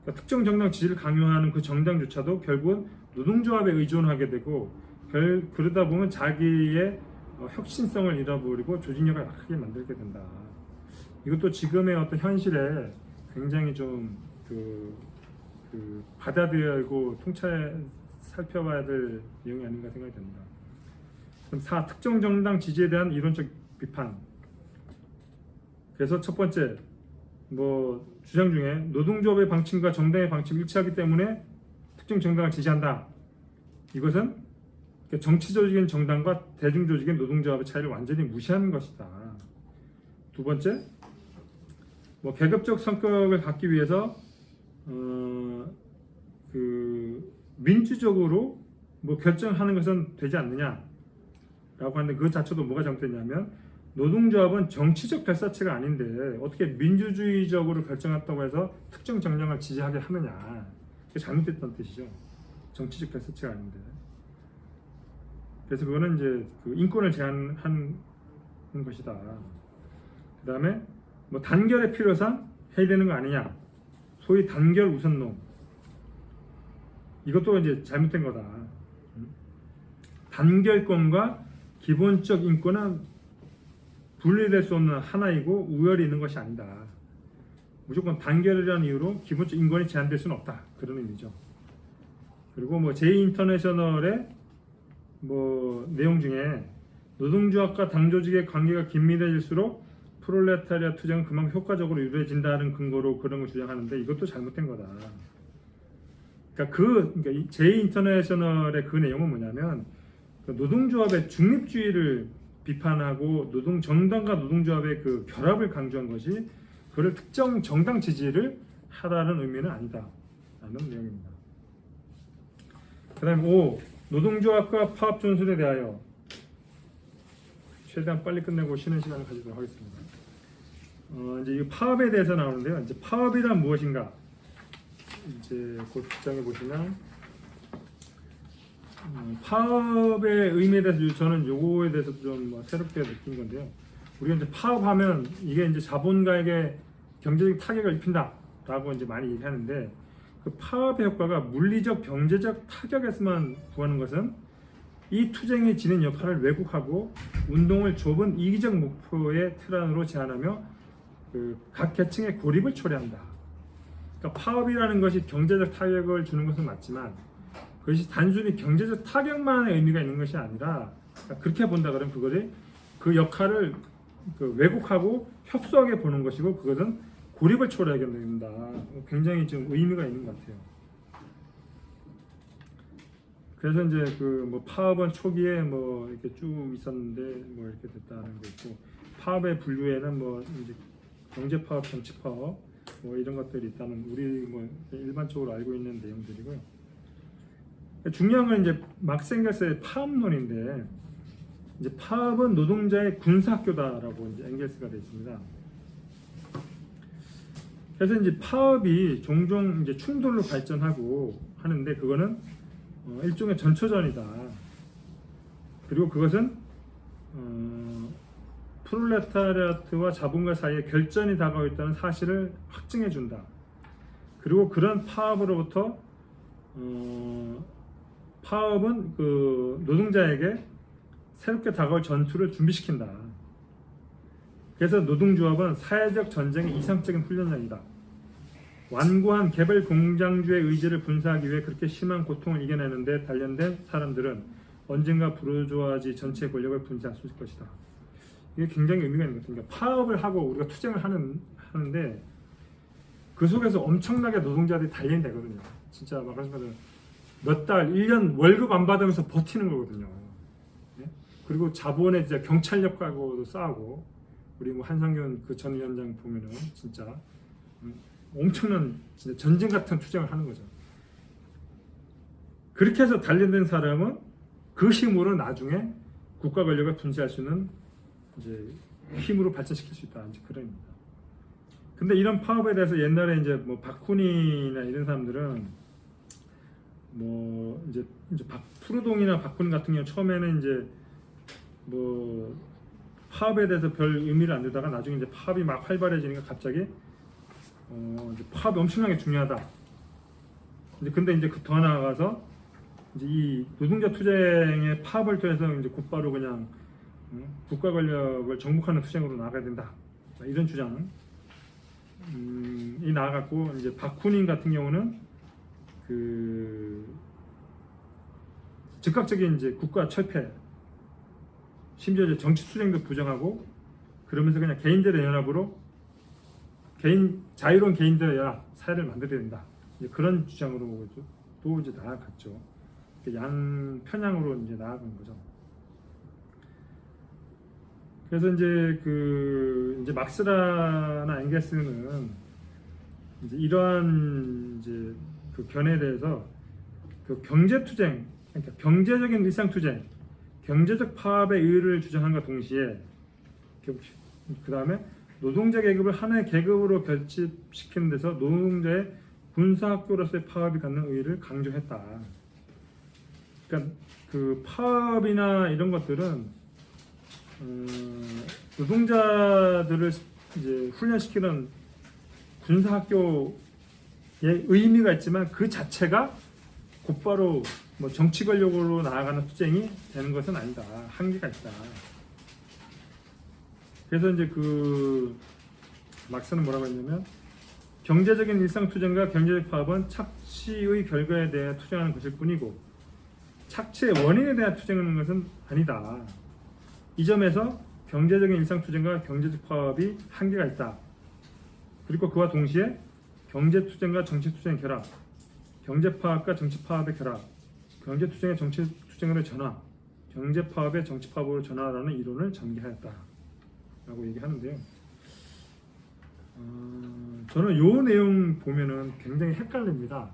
그러니까 특정 정당 지지를 강요하는 그 정당조차도 결국은 노동조합에 의존하게 되고 그러다 보면 자기의 혁신성을 잃어버리고 조직력을 약하게 만들게 된다. 이것도 지금의 어떤 현실에 굉장히 좀 받아들이고 통찰 살펴봐야 될 내용이 아닌가 생각이 됩니다. 그럼 4. 특정 정당 지지에 대한 이론적 비판. 그래서 첫 번째, 주장 중에 노동조합의 방침과 정당의 방침이 일치하기 때문에 특정 정당을 지지한다. 이것은 정치조직인 정당과 대중조직인 노동조합의 차이를 완전히 무시하는 것이다. 두 번째, 계급적 성격을 갖기 위해서 민주적으로 결정하는 것은 되지 않느냐라고 하는데 그 자체도 뭐가 잘못됐냐면 노동조합은 정치적 결사체가 아닌데 어떻게 민주주의적으로 결정했다고 해서 특정 정당을 지지하게 하느냐. 그게 잘못됐다는 뜻이죠. 정치적 결사체가 아닌데. 그래서 그거는 이제 인권을 제한하는 것이다. 그 다음에 단결의 필요상 해야 되는 거 아니냐. 소위 단결 우선론. 이것도 이제 잘못된 거다. 단결권과 기본적 인권은 분리될 수 없는 하나이고 우열이 있는 것이 아니다. 무조건 단결이라는 이유로 기본적 인권이 제한될 수는 없다. 그런 의미죠. 그리고 제2인터내셔널의 내용 중에 노동조합과 당조직의 관계가 긴밀해질수록 프롤레타리아 투쟁은 그만큼 효과적으로 이루어진다는 근거로 그런 걸 주장하는데 이것도 잘못된 거다. 그러니까 제2인터내셔널의 그 내용은 뭐냐면 노동조합의 중립주의를 비판하고 정당과 노동조합의 그 결합을 강조한 것이 그를 특정 정당 지지를 하라는 의미는 아니다 라는 내용입니다. 그 다음에 5. 노동조합과 파업 존속에 대하여. 최대한 빨리 끝내고 쉬는 시간을 가지도록 하겠습니다. 이제 이 파업에 대해서 나오는데요. 이제 파업이란 무엇인가? 이제 그 국장에 보시면 파업의 의미에 대해서 저는 요거에 대해서 좀 새롭게 느낀 건데요. 우리가 이제 파업하면 이게 이제 자본가에게 경제적 타격을 입힌다라고 이제 많이 얘기하는데 그 파업의 효과가 물리적 경제적 타격에서만 구하는 것은 이 투쟁이 지닌 역할을 왜곡하고 운동을 좁은 이기적 목표의 틀 안으로 제한하며 각 계층의 고립을 초래한다. 그러니까 파업이라는 것이 경제적 타격을 주는 것은 맞지만 그것이 단순히 경제적 타격만의 의미가 있는 것이 아니라 그렇게 본다 그러면 그것이 그 역할을 왜곡하고 협소하게 보는 것이고 그것은 고립을 초래하게 된다. 굉장히 좀 의미가 있는 것 같아요. 그래서 이제 파업은 초기에 이렇게 쭉 있었는데 이렇게 됐다는 거 있고 파업의 분류에는 이제 경제 파업, 정치 파업 이런 것들이 있다는 우리 일반적으로 알고 있는 내용들이고요. 중요한 건 이제 막스앵겔스의 파업론인데 이제 파업은 노동자의 군사학교다라고 이제 앵겔스가 되어 있습니다. 그래서 이제 파업이 종종 이제 충돌로 발전하고 하는데 그거는 일종의 전초전이다. 그리고 그것은 프롤레타리아트와 자본가 사이에 결전이 다가오고 있다는 사실을 확증해 준다. 그리고 그런 파업으로부터 파업은 노동자에게 새롭게 다가올 전투를 준비시킨다. 그래서 노동조합은 사회적 전쟁의 이상적인 훈련장이다. 완고한 개별 공장주의 의지를 분사하기 위해 그렇게 심한 고통을 이겨내는 데 단련된 사람들은 언젠가 부르주아지 전체의 권력을 분쇄할 수 있을 것이다. 이게 굉장히 의미가 있는 것 같아요. 그러니까 파업을 하고 우리가 투쟁을 하는데 그 속에서 엄청나게 노동자들이 단련되거든요. 진짜 몇 달, 1년 월급 안 받으면서 버티는 거거든요. 네? 그리고 자본의 진짜 경찰력하고도 싸우고, 우리 뭐 한상균 그 전 위원장 보면은 진짜 엄청난 진짜 전쟁 같은 투쟁을 하는 거죠. 그렇게 해서 단련된 사람은 그 힘으로 나중에 국가 권력을 분쇄할 수 있는 이제 힘으로 발전시킬 수 있다. 이제 그런 겁니다. 근데 이런 파업에 대해서 옛날에 이제 뭐 박훈이나 이런 사람들은 뭐 이제 푸르동이나 박훈 같은 경우 처음에는 이제 뭐 파업에 대해서 별 의미를 안 두다가 나중에 이제 파업이 막 활발해지니까 갑자기 이제 파업이 엄청나게 중요하다. 이제 근데 이제 더 나아가서 이제 이 노동자 투쟁의 파업을 통해서 이제 곧바로 그냥 국가 권력을 정복하는 투쟁으로 나가야 된다. 이런 주장. 이 나아갔고 이제 박훈인 같은 경우는 그 즉각적인 이제 국가 철폐, 심지어 이제 정치 투쟁도 부정하고 그러면서 그냥 개인들의 연합으로 자유로운 개인들의 연합 사회를 만들어야 된다. 이제 그런 주장으로 또 이제 나아갔죠. 양 편향으로 이제 나아간 거죠. 그래서 이제 막스나 엥겔스는 이제 이러한 이제 그 견해에 대해서 그 경제 투쟁, 그러니까 경제적인 일상 투쟁, 경제적 파업의 의의를 주장함과 동시에 그 다음에 노동자 계급을 하나의 계급으로 결집시키는 데서 노동자의 군사학교로서의 파업이 갖는 의의를 강조했다. 그러니까 그 파업이나 이런 것들은 노동자들을 이제 훈련시키는 군사학교의 의미가 있지만 그 자체가 곧바로 뭐 정치 권력으로 나아가는 투쟁이 되는 것은 아니다. 한계가 있다. 그래서 이제 그 막스는 뭐라고 했냐면 경제적인 일상 투쟁과 경제적 파업은 착취의 결과에 대해 투쟁하는 것일 뿐이고 착취의 원인에 대한 투쟁하는 것은 아니다. 이 점에서 경제적인 일상 투쟁과 경제적 파업이 한계가 있다. 그리고 그와 동시에 경제 투쟁과 정치 투쟁의 결합, 경제 파업과 정치 파업의 결합, 경제 투쟁의 정치 투쟁으로 전환, 경제 파업의 정치 파업으로 전환하라는 이론을 전개하였다라고 얘기하는데요. 저는 이 내용 보면은 굉장히 헷갈립니다.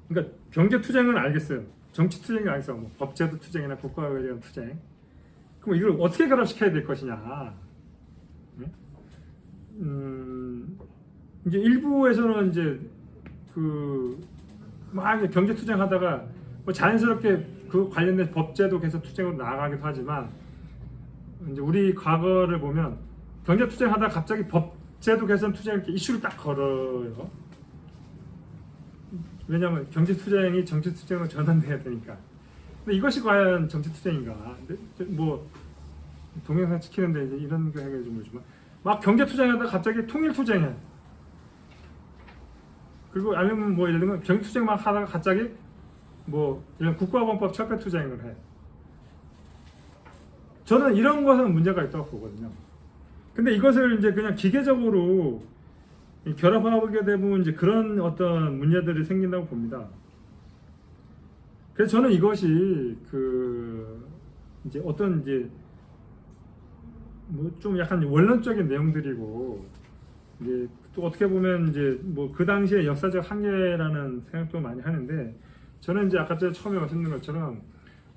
그러니까 경제 투쟁은 알겠어요. 정치 투쟁이 알겠어. 뭐 법제도 투쟁이나 국가에 대한 투쟁. 그럼 이걸 어떻게 결합시켜야 될 것이냐? 네? 이제 일부에서는 이제 막 경제 투쟁하다가 뭐 자연스럽게 그 관련된 법제도 개선 투쟁으로 나아가기도 하지만 이제 우리 과거를 보면 경제 투쟁하다가 갑자기 법제도 개선 투쟁 이렇게 이슈를 딱 걸어요. 왜냐하면 경제 투쟁이 정치 투쟁으로 전환돼야 되니까. 근데 이것이 과연 정치 투쟁인가? 뭐 동영상 찍히는데 이제 이런 거 해가지고 모르지만 막 경제 투쟁하다가 갑자기 통일 투쟁해. 그리고 아니면 뭐 예를 들면 경제 투쟁 막 하다가 갑자기 뭐 이런 국가범법 철폐 투쟁을 해. 저는 이런 것은 문제가 있다고 보거든요. 근데 이것을 이제 그냥 기계적으로 결합하게 되면 이제 그런 어떤 문제들이 생긴다고 봅니다. 그래서 저는 이것이 이제 어떤 이제 뭐 좀 약간 원론적인 내용들이고 이제 또 어떻게 보면 이제 뭐 그 당시의 역사적 한계라는 생각도 많이 하는데 저는 이제 아까 처음에 말씀드린 것처럼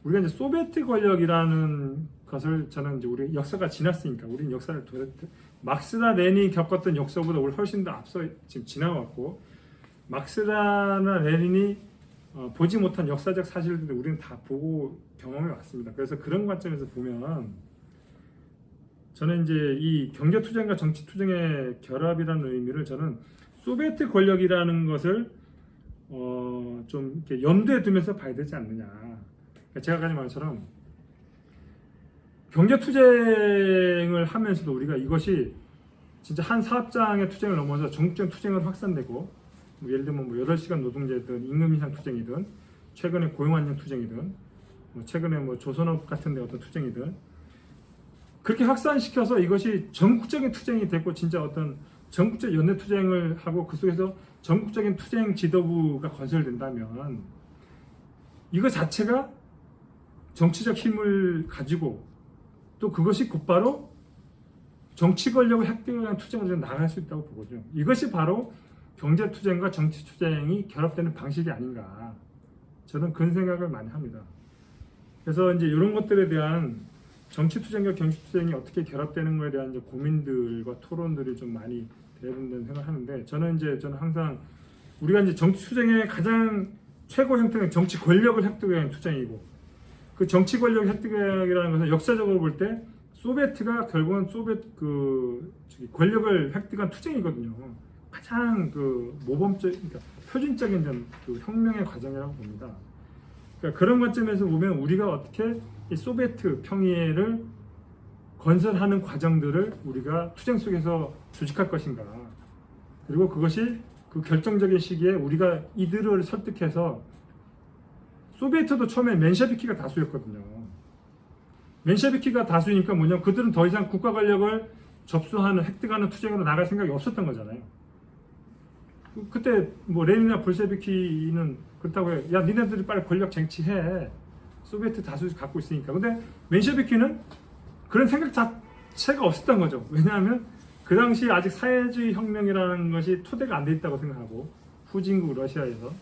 우리가 이제 소비에트 권력이라는 것을 저는 이제 우리 역사가 지났으니까 우리는 역사를 막스나 레닌이 겪었던 역사보다 우리 훨씬 더 앞서 지금 지나왔고 막스나 레닌이 보지 못한 역사적 사실들을 우리는 다 보고 경험해 왔습니다. 그래서 그런 관점에서 보면 저는 이제 이 경제 투쟁과 정치 투쟁의 결합이라는 의미를 저는 소비에트 권력이라는 것을 좀 이렇게 염두에 두면서 봐야 되지 않느냐. 제가 아까 말한 것처럼 경제 투쟁을 하면서도 우리가 이것이 진짜 한 사업장의 투쟁을 넘어서 전국적 투쟁을 확산되고 뭐 예를 들면 뭐 8시간 노동제든 임금 인상 투쟁이든 최근에 고용 안정 투쟁이든 뭐 최근에 뭐 조선업 같은 데 어떤 투쟁이든 그렇게 확산시켜서 이것이 전국적인 투쟁이 되고 진짜 어떤 전국적 연대 투쟁을 하고 그 속에서 전국적인 투쟁 지도부가 건설된다면 이거 자체가 정치적 힘을 가지고 또 그것이 곧바로 정치 권력을 획득하기 위한 투쟁으로 나갈 수 있다고 보거든요. 이것이 바로 경제 투쟁과 정치 투쟁이 결합되는 방식이 아닌가. 저는 그런 생각을 많이 합니다. 그래서 이제 이런 것들에 대한 정치 투쟁과 경제 투쟁이 어떻게 결합되는 것에 대한 이제 고민들과 토론들이 좀 많이 돼야 된다는 생각을 하는데, 저는 항상 우리가 이제 정치 투쟁의 가장 최고 형태는 정치 권력을 획득하기 위한 투쟁이고, 그 정치 권력 획득이라는 것은 역사적으로 볼 때 소비에트가 결국은 권력을 획득한 투쟁이거든요. 가장 모범적, 그러니까 표준적인 그 혁명의 과정이라고 봅니다. 그러니까 그런 관점에서 보면 우리가 어떻게 이 소비에트 평의를 건설하는 과정들을 우리가 투쟁 속에서 조직할 것인가. 그리고 그것이 그 결정적인 시기에 우리가 이들을 설득해서, 소비에트도 처음에 맨셰비키가 다수였거든요. 맨셰비키가 다수니까 뭐냐면 그들은 더 이상 국가 권력을 접수하는, 획득하는 투쟁으로 나갈 생각이 없었던 거잖아요. 그때 뭐 레닌이나 볼셰비키는 그렇다고 해요. 야, 니네들이 빨리 권력 쟁취해. 소비에트 다수 갖고 있으니까. 근데 맨셰비키는 그런 생각 자체가 없었던 거죠. 왜냐하면 그 당시 아직 사회주의 혁명이라는 것이 토대가 안 돼 있다고 생각하고, 후진국 러시아에서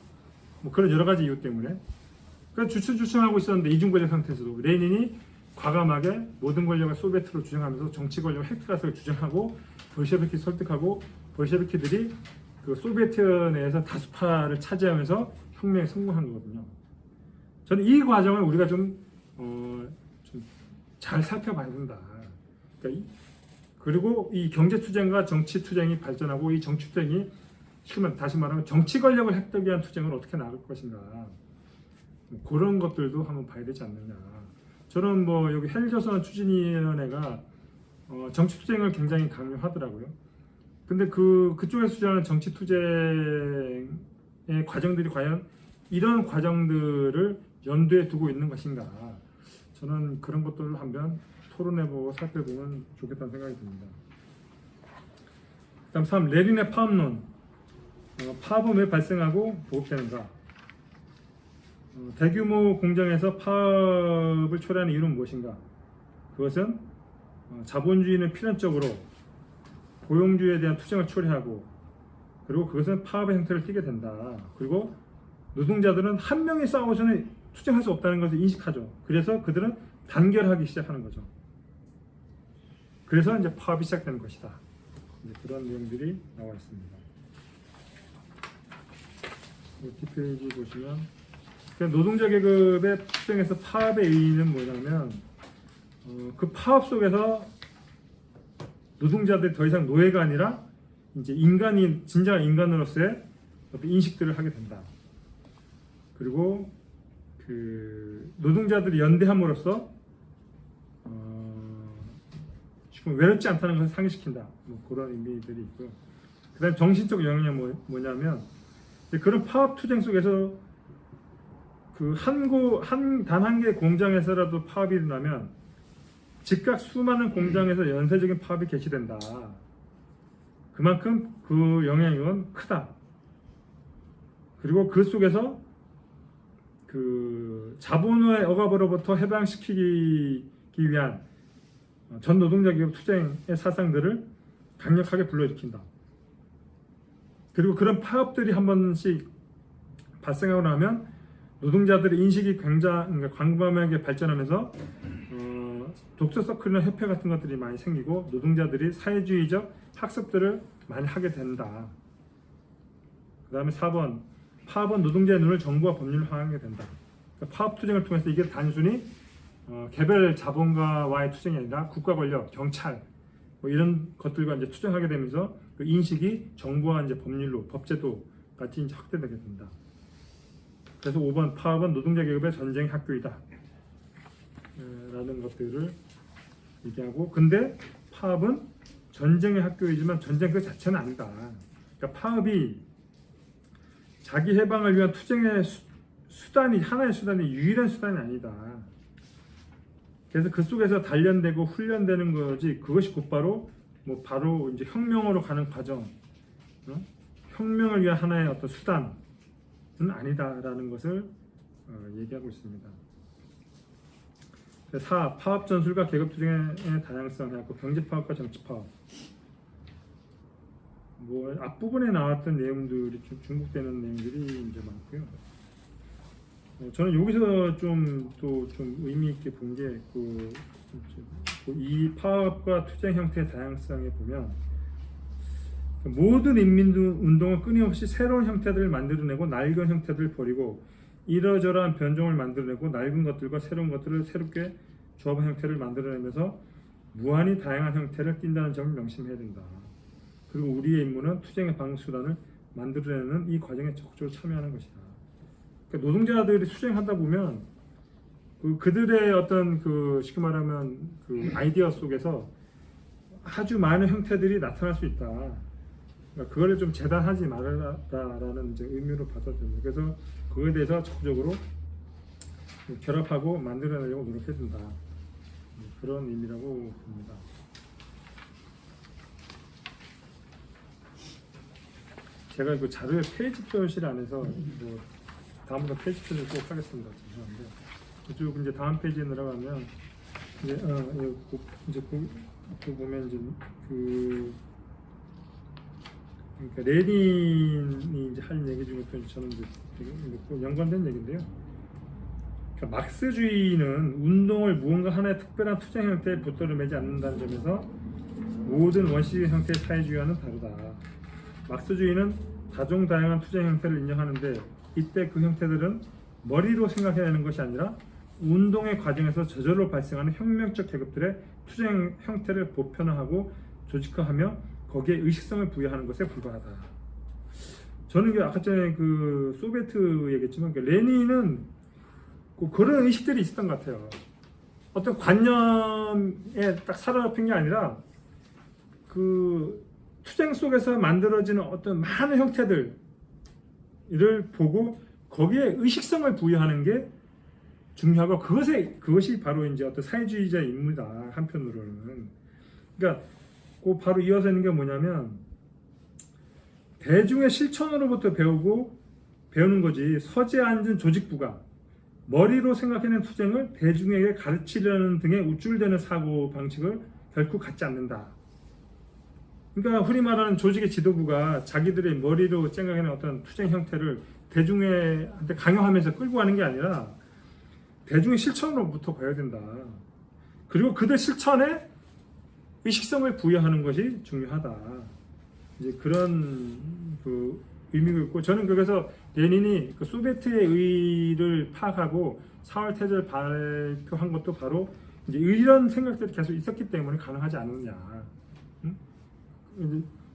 뭐 그런 여러 가지 이유 때문에 그래서 주춤주춤하고 있었는데, 이중 권력 상태에서도 레닌이 과감하게 모든 권력을 소비에트로 주장하면서 정치 권력을 획득할 것을 주장하고, 볼셰비키 설득하고, 볼셰비키들이 그 소비에트 내에서 다수파를 차지하면서 혁명에 성공한 거거든요. 저는 이 과정을 우리가 좀 잘 살펴봐야 된다. 그러니까 그리고 이 경제 투쟁과 정치 투쟁이 발전하고, 이 정치 투쟁이 다시 말하면 정치 권력을 획득하기 위한 투쟁을 어떻게 나갈 것인가, 그런 것들도 한번 봐야 되지 않느냐. 저는 뭐 여기 헬조선 추진위원회가 정치 투쟁을 굉장히 강요하더라고요. 근데 그쪽에서 주장하는 정치 투쟁의 과정들이 과연 이런 과정들을 연두에 두고 있는 것인가, 저는 그런 것들을 한번 토론해보고 살펴보면 좋겠다는 생각이 듭니다. 다음 3. 레닌의 파업론. 파업은 왜 발생하고 보급되는가? 대규모 공장에서 파업을 초래하는 이유는 무엇인가? 그것은 자본주의는 필연적으로 고용주의에 대한 투쟁을 초래하고, 그리고 그것은 파업의 형태를 띠게 된다. 그리고 노동자들은 한 명이 싸워서는 투쟁할 수 없다는 것을 인식하죠. 그래서 그들은 단결하기 시작하는 거죠. 그래서 이제 파업이 시작되는 것이다. 이제 그런 내용들이 나와 있습니다. 뒷페이지 보시면, 노동자 계급의 투쟁에서 파업의 의의는 뭐냐면, 그 파업 속에서 노동자들이 더 이상 노예가 아니라 이제 진정한 인간으로서의 어떤 인식들을 하게 된다. 그리고 그 노동자들이 연대함으로써 지금 외롭지 않다는 것을 상기시킨다. 뭐 그런 의미들이 있고요. 그다음 정신적 영향이 뭐냐면, 그런 파업 투쟁 속에서 그 단 한 개의 공장에서라도 파업이 일어나면 즉각 수많은 공장에서 연쇄적인 파업이 개시된다. 그만큼 그 영향력은 크다. 그리고 그 속에서 그 자본의 억압으로부터 해방시키기 위한 전 노동자 기업 투쟁의 사상들을 강력하게 불러일으킨다. 그리고 그런 파업들이 한 번씩 발생하고 나면 노동자들의 인식이 광범위하게 발전하면서 독서 서클이나 협회 같은 것들이 많이 생기고, 노동자들이 사회주의적 학습들을 많이 하게 된다. 그 다음에 4번, 파업은 노동자의 눈을 정부와 법률로 향하게 된다. 그러니까 파업 투쟁을 통해서 이게 단순히 개별 자본가와의 투쟁이 아니라 국가 권력, 경찰 뭐 이런 것들과 이제 투쟁하게 되면서 그 인식이 정부와 이제 법률로, 법제도 같이 이제 확대되게 된다. 그래서 5번, 파업은 노동자 계급의 전쟁 학교이다. 라는 것들을 얘기하고, 근데 파업은 전쟁의 학교이지만 전쟁 그 자체는 아니다. 그러니까 파업이 자기 해방을 위한 투쟁의 하나의 수단이 유일한 수단이 아니다. 그래서 그 속에서 단련되고 훈련되는 거지, 그것이 곧바로 바로 이제 혁명으로 가는 과정, 혁명을 위한 하나의 어떤 수단은 아니다라는 것을 얘기하고 있습니다. 4. 파업 전술과 계급 투쟁의 다양성 해갖고 경제 파업과 정치 파업. 뭐 앞부분에 나왔던 내용들이 좀 중복되는 내용들이 이제 많고요. 저는 여기서 좀 의미 있게 본 게 이 파업과 투쟁 형태의 다양성에 보면 모든 인민운동은 끊임없이 새로운 형태들을 만들어내고 낡은 형태들을 버리고 이러저러한 변종을 만들어내고 낡은 것들과 새로운 것들을 새롭게 조합한 형태를 만들어내면서 무한히 다양한 형태를 띈다는 점을 명심해야 된다. 그리고 우리의 임무는 투쟁의 방수단을 만들어내는 이 과정에 적극적으로 참여하는 것이다. 그러니까 노동자들이 투쟁하다 보면 그들의 어떤 쉽게 말하면 아이디어 속에서 아주 많은 형태들이 나타날 수 있다. 그러니까 그거를 좀 재단하지 말아라라는 이제 의미로 받아들입니다. 그래서 그거에 대해서 적극적으로 결합하고 만들어내려고 노력해야 된다. 그런 의미라고 봅니다. 제가 그 자료의 페이지 표시 안에서 뭐 다음부터 페이지 표시를 꼭 하겠습니다. 죄송한데 쭉 이제 다음 페이지에 들어가면 이제 그 보면 이제 그러니까 레닌이 이제 할 얘기 중에 또 저는 이제 되게 연관된 얘기인데요. 그러니까 막스주의는 운동을 무언가 하나의 특별한 투쟁 형태에 붙들어 매지 않는다는 점에서 모든 원시 형태의 사회주의와는 다르다. 막스주의는 다종다양한 투쟁 형태를 인정하는데 이때 그 형태들은 머리로 생각해내는 것이 아니라 운동의 과정에서 저절로 발생하는 혁명적 계급들의 투쟁 형태를 보편화하고 조직화하며 거기에 의식성을 부여하는 것에 불과하다. 저는 아까 전에 소비에트 얘기했지만 레닌은 그런 의식들이 있었던 것 같아요. 어떤 관념에 딱 사로잡힌 게 아니라 투쟁 속에서 만들어지는 어떤 많은 형태들을 보고 거기에 의식성을 부여하는 게 중요하고 그것이 바로 이제 어떤 사회주의자의 임무다. 한편으로는 그러니까 바로 이어서 있는 게 뭐냐면 대중의 실천으로부터 배우는 거지 서재에 앉은 조직부가 머리로 생각해낸 투쟁을 대중에게 가르치려는 등의 우쭐대는 사고 방식을 결코 갖지 않는다. 그러니까 흔히 말하는 조직의 지도부가 자기들의 머리로 생각해낸 어떤 투쟁 형태를 대중한테 강요하면서 끌고 가는 게 아니라 대중의 실천으로부터 봐야 된다. 그리고 그들 실천에 의식성을 부여하는 것이 중요하다. 이제 그런 의미가 있고 저는 그래서 레닌이 소비에트의 의의를 파악하고 4월 태제를 발표한 것도 바로 이제 이런 생각들이 계속 있었기 때문에 가능하지 않느냐.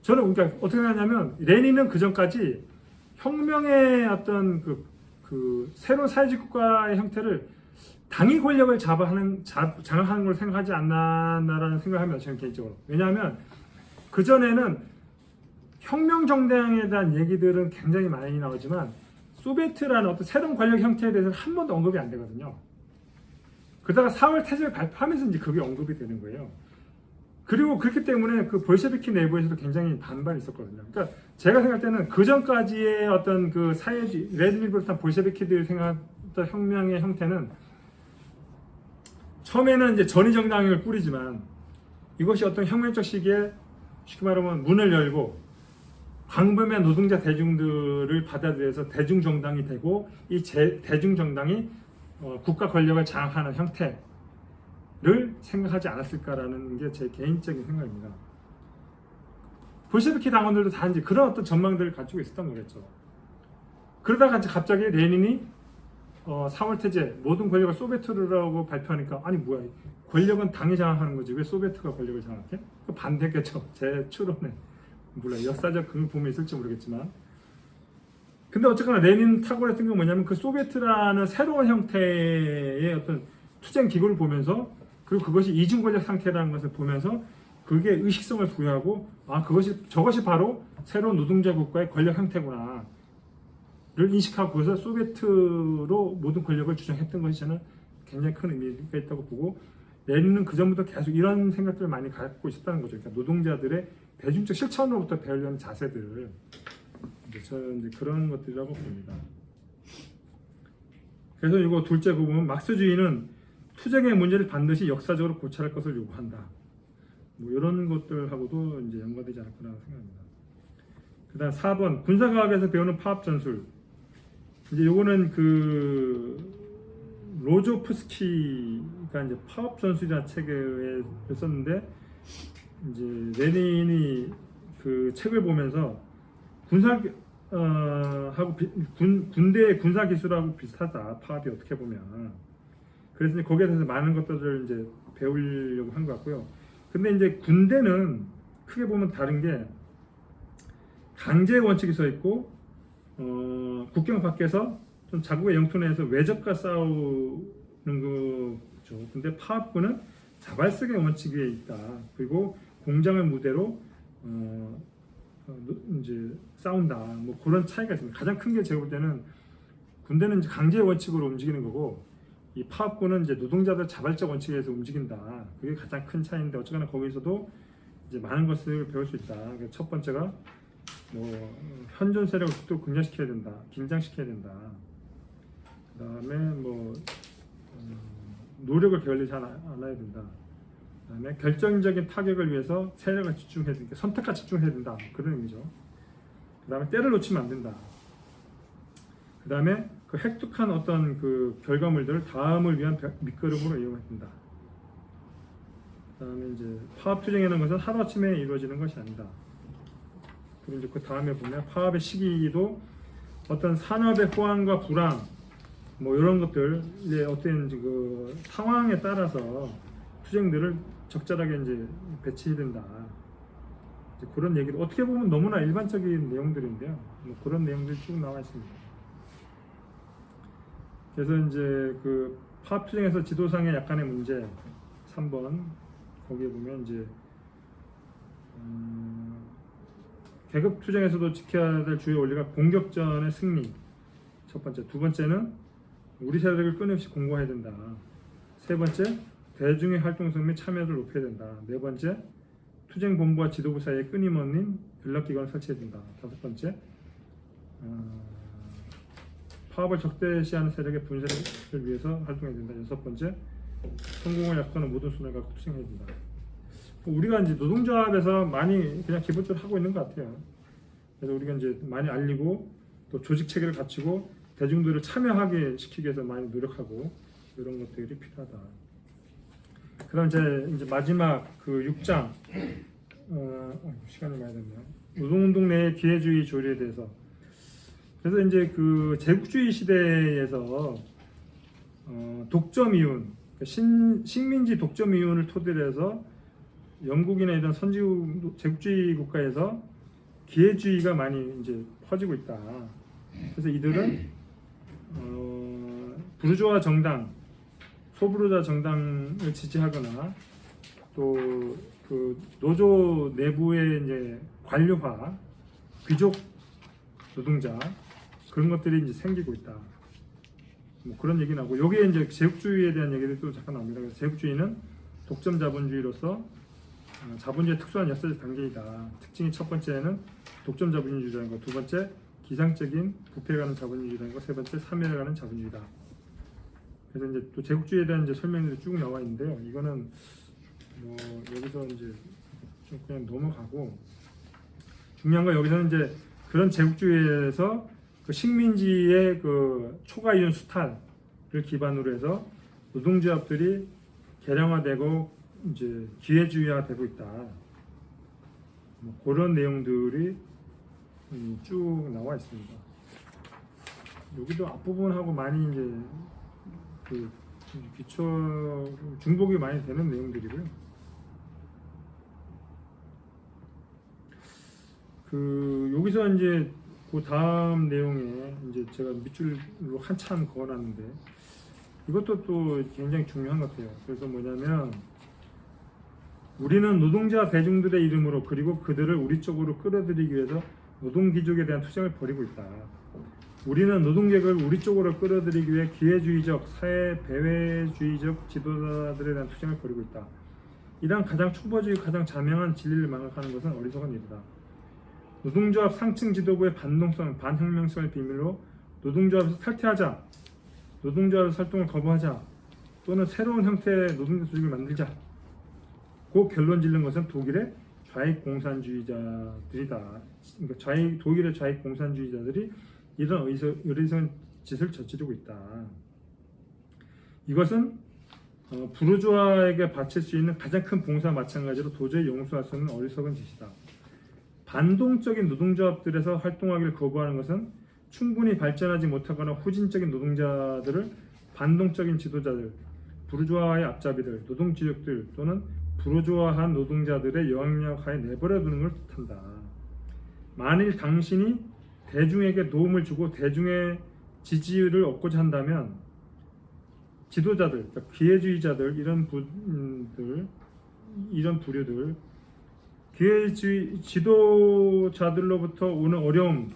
저는 그러니까 어떻게 생각하냐면 레닌은 그 전까지 혁명의 어떤 새로운 사회주의 국가의 형태를 당위 권력을 장악하는 걸 생각하지 않나라는 생각을 합니다. 저는 개인적으로. 왜냐하면 그 전에는 혁명 정당에 대한 얘기들은 굉장히 많이 나오지만 소비에트라는 어떤 새로운 권력 형태에 대해서는 한 번도 언급이 안 되거든요. 그러다가 4월 태제를 발표하면서 이제 그게 언급이 되는 거예요. 그리고 그렇기 때문에 볼셰비키 내부에서도 굉장히 반발이 있었거든요. 그러니까 제가 생각할 때는 그 전까지의 어떤 사회주의, 레닌을 비롯한 볼셰비키들이 생각했던 혁명의 형태는 처음에는 이제 전위정당을 꾸리지만 이것이 어떤 혁명적 시기에 쉽게 말하면 문을 열고 광범위한 노동자 대중들을 받아들여서 대중정당이 되고 이 대중정당이 국가 권력을 장악하는 형태를 생각하지 않았을까라는 게 제 개인적인 생각입니다. 볼셰비키 당원들도 다 이제 그런 어떤 전망들을 가지고 있었던 거겠죠. 그러다가 이제 갑자기 레닌이 4월 태제 모든 권력을 소비에트라고 발표하니까 아니 뭐야 권력은 당이 장악하는 거지 왜 소비에트가 권력을 장악해? 그 반대겠죠. 제 추론에 물론 역사적 그 부분이 있을지 모르겠지만 근데 어쨌거나 레닌 탁월했던 게 뭐냐면 소비에트라는 새로운 형태의 어떤 투쟁 기구를 보면서 그리고 그것이 이중 권력 상태라는 것을 보면서 그게 의식성을 부여하고 저것이 바로 새로운 노동자 국가의 권력 형태구나 를 인식하고 그래서 소비에트로 모든 권력을 주장했던 것이 저는 굉장히 큰 의미가 있다고 보고 레닌은 그 전부터 계속 이런 생각들을 많이 갖고 있었다는 거죠. 그러니까 노동자들의 대중적 실천으로부터 배우려는 자세들을 저는 이제 그런 것들이라고 봅니다. 그래서 이거 둘째 부분 막스주의는 투쟁의 문제를 반드시 역사적으로 고찰할 것을 요구한다. 뭐 이런 것들하고도 이제 연관되지 않을 거라고 생각합니다. 그다음 4번 군사과학에서 배우는 파업 전술. 이제 요거는 그 로조프스키가 이제 파업 전술이라는 책을 썼는데 이제 레닌이 그 책을 보면서 군사 하고 군대의 군사 기술하고 비슷하다. 파업이 어떻게 보면. 그래서 이제 거기에 대해서 많은 것들을 이제 배우려고 한 것 같고요. 근데 이제 군대는 크게 보면 다른 게 강제의 원칙이 서 있고 국경 밖에서 좀 자국의 영토 내에서 외적과 싸우는 거죠. 근데 파업군은 자발성의 원칙에 있다. 그리고 공장을 무대로 이제 싸운다. 뭐 그런 차이가 있습니다. 가장 큰 게 제가 볼 때는 군대는 이제 강제의 원칙으로 움직이는 거고 이 파업군은 이제 노동자들 자발적 원칙에 의해서 움직인다. 그게 가장 큰 차이인데 어쨌거나 거기서도 이제 많은 것을 배울 수 있다. 그러니까 첫 번째가 뭐 현존 세력을 또 긍정시켜야 된다. 긴장시켜야 된다. 그다음에 뭐 노력을 게을리지 않아야 된다. 그다음에 결정적인 타격을 위해서 세력을 집중해야 된다. 선택과 집중해야 된다. 그런 의미죠. 그다음에 때를 놓치면 안 된다. 그다음에 그 획득한 어떤 그 결과물들을 다음을 위한 밑거름으로 이용해야 된다. 그다음에 이제 파업 투쟁이라는 것은 하루아침에 이루어지는 것이 아니다. 그리고 이제 그 다음에 보면 파업의 시기도 어떤 산업의 호황과 불황 뭐 이런 것들 이제 어떤 그 상황에 따라서 투쟁들을 적절하게 이제 배치해야 된다. 이제 그런 얘기도 어떻게 보면 너무나 일반적인 내용들인데요. 뭐 그런 내용들이 쭉 나와 있습니다. 그래서 이제 그 파업 투쟁에서 지도상의 약간의 문제 3번 거기에 보면 이제 계급 투쟁에서도 지켜야 될 주요 원리가 공격전의 승리 첫 번째, 두 번째는 우리 세력을 끊임없이 공고해야 된다. 세 번째, 대중의 활동성 및 참여를 높여야 된다. 네 번째, 투쟁 본부와 지도부 사이에 끊임없는 연락기관을 설치해야 된다. 다섯 번째, 파업을 적대시하는 세력의 분쇄를 위해서 활동해야 된다. 여섯 번째, 성공을 약속하는 모든 수단을 갖고 투쟁해야 된다. 우리가 이제 노동조합에서 많이 그냥 기본적으로 하고 있는 것 같아요. 그래서 우리가 이제 많이 알리고 또 조직 체계를 갖추고 대중들을 참여하게 시키기 위해서 많이 노력하고 이런 것들이 필요하다. 그다음 이제 마지막 그 6장 시간이 많이 됐네요. 노동운동 내의 기회주의 조리에 대해서. 그래서 이제 그 제국주의 시대에서 독점 이윤, 식민지 독점 이윤을 토대로 해서 영국이나 이런 선진국 제국주의 국가에서 기회주의가 많이 이제 퍼지고 있다. 그래서 이들은 부르주아 정당, 소부르주아 정당을 지지하거나 또 그 노조 내부의 이제 관료화, 귀족 노동자 그런 것들이 이제 생기고 있다. 뭐 그런 얘기 나고 여기에 이제 제국주의에 대한 얘기도 또 잠깐 나옵니다. 그래서 제국주의는 독점 자본주의로서 자본주의의 특수한 6가지 단계이다. 특징이 첫 번째는 독점 자본주의라는 것, 두 번째 기상적인 부패에 가는 자본주의라는 것, 세 번째 사멸에 가는 자본주의다. 그래서 이제 또 제국주의에 대한 이제 설명들이 쭉 나와 있는데요. 이거는 뭐 여기서 이제 좀 그냥 넘어가고 중요한 건 여기서는 이제 그런 제국주의에서 그 식민지의 그 초과이윤 수탈을 기반으로 해서 노동조합들이 개량화되고 이제 기회주의화되고 있다. 뭐 그런 내용들이 쭉 나와 있습니다. 여기도 앞부분하고 많이 이제 그 기초 중복이 많이 되는 내용들이고요. 그 여기서 이제 그 다음 내용에 이제 제가 밑줄로 한참 그어놨는데 이것도 또 굉장히 중요한 것 같아요. 그래서 뭐냐면 우리는 노동자 대중들의 이름으로 그리고 그들을 우리 쪽으로 끌어들이기 위해서 노동귀족에 대한 투쟁을 벌이고 있다. 우리는 노동계급을 우리 쪽으로 끌어들이기 위해 기회주의적, 사회 배회주의적 지도자들에 대한 투쟁을 벌이고 있다. 이러한 가장 초보주의, 가장 자명한 진리를 망각하는 것은 어리석은 일이다. 노동조합 상층 지도부의 반동성, 반혁명성을 비밀로 노동조합에서 탈퇴하자, 노동조합의 활동을 거부하자, 또는 새로운 형태의 노동자 조직을 만들자. 그 결론 짓는 것은 독일의 좌익 공산주의자들이다. 그러니까 독일의 좌익 공산주의자들이 이런 어리석은 짓을 저지르고 있다. 이것은 부르주아에게 바칠 수 있는 가장 큰 봉사와 마찬가지로 도저히 용서할 수 없는 어리석은 짓이다. 반동적인 노동조합들에서 활동하기를 거부하는 것은 충분히 발전하지 못하거나 후진적인 노동자들을 반동적인 지도자들, 부르주아의 앞잡이들, 노동지역들 또는 부르주아한 노동자들의 영향력하에 내버려 두는 걸 뜻한다. 만일 당신이 대중에게 도움을 주고 대중의 지지를 얻고자 한다면 지도자들, 그러니까 기회주의자들 이런 부류들 기회주의 지도자들로부터 오는 어려움,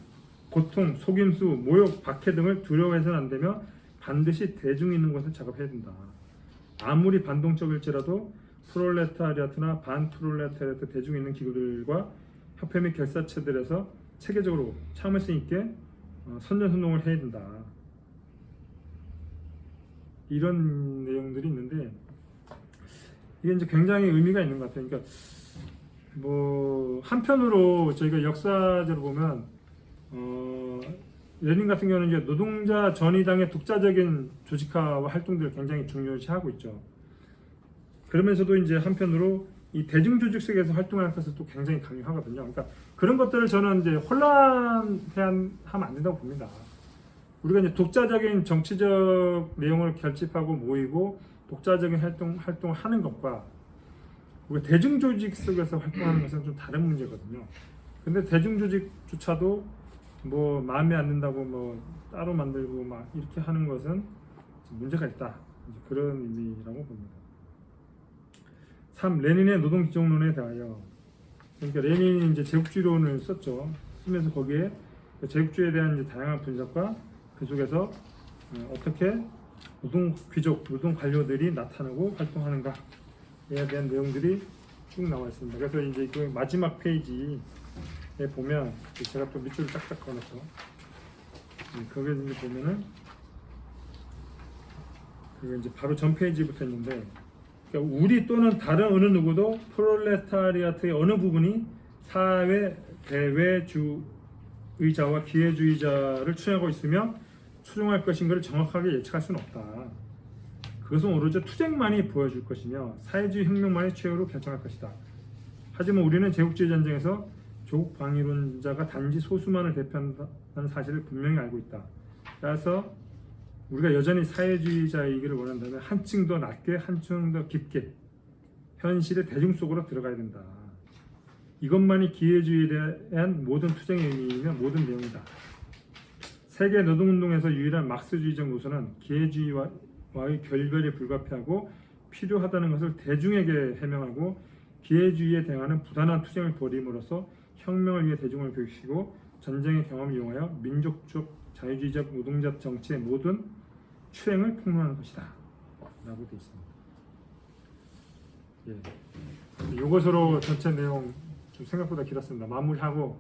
고통, 속임수, 모욕, 박해 등을 두려워해서는 안 되며 반드시 대중이 있는 곳에 작업해야 된다. 아무리 반동적일지라도 프롤레타리아트나 반프롤레타리아트 대중이 있는 기구들과 협회 및 결사체들에서 체계적으로 참을성 있게 선전선동을 해야 된다. 이런 내용들이 있는데 이게 이제 굉장히 의미가 있는 것 같아요. 그러니까 뭐 한편으로 저희가 역사적으로 보면 레닌 같은 경우는 이제 노동자 전위당의 독자적인 조직화와 활동들을 굉장히 중요시하고 있죠. 그러면서도 이제 한편으로 이 대중조직 속에서 활동하는 것을 또 굉장히 강요하거든요. 그러니까 그런 것들을 저는 이제 혼란하면 안 된다고 봅니다. 우리가 이제 독자적인 정치적 내용을 결집하고 모이고 독자적인 활동을 하는 것과 우리가 대중조직 속에서 활동하는 것은 좀 다른 문제거든요. 근데 대중조직조차도 뭐 마음에 안 든다고 뭐 따로 만들고 막 이렇게 하는 것은 문제가 있다. 그런 의미라고 봅니다. 3. 레닌의 노동지정론에 대하여. 그러니까 레닌이 이제 제국주의론을 썼죠. 쓰면서 거기에 제국주의에 대한 이제 다양한 분석과 그 속에서 어떻게 노동 귀족, 노동 관료들이 나타나고 활동하는가에 대한 내용들이 쭉 나와 있습니다. 그래서 이제 그 마지막 페이지에 보면 제가 또 밑줄을 쫙쫙 그어놨죠. 거기에 이제 보면은 그게 이제 바로 전 페이지부터 있는데, 그러니까 우리 또는 다른 어느 누구도 프롤레타리아트의 어느 부분이 사회 대외주의자와 기회주의자를 추종하고 있으며 추종할 것인가를 정확하게 예측할 수는 없다. 그것은 오로지 투쟁만이 보여줄 것이며 사회주의 혁명만이 최후로 결정할 것이다. 하지만 우리는 제국주의 전쟁에서 조국 방위론자가 단지 소수만을 대표한다는 사실을 분명히 알고 있다. 따라서 우리가 여전히 사회주의자이기를 원한다면 한층 더 낮게, 한층 더 깊게 현실의 대중 속으로 들어가야 된다. 이것만이 기회주의에 대한 모든 투쟁의 의미이며 모든 내용이다. 세계 노동운동에서 유일한 막스주의적 노선은 기회주의와의 결별에 불가피하고 필요하다는 것을 대중에게 해명하고 기회주의에 대응하는 부단한 투쟁을 벌임으로써 혁명을 위해 대중을 교육시키고 전쟁의 경험을 이용하여 민족적 자유주의적 노동자 정치의 모든 추행을 폭로하는 것이다 라고 되어 있습니다. 이것으로 전체 내용 좀 생각보다 길었습니다. 마무리하고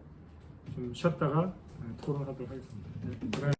좀 쉬었다가 토론하도록 하겠습니다.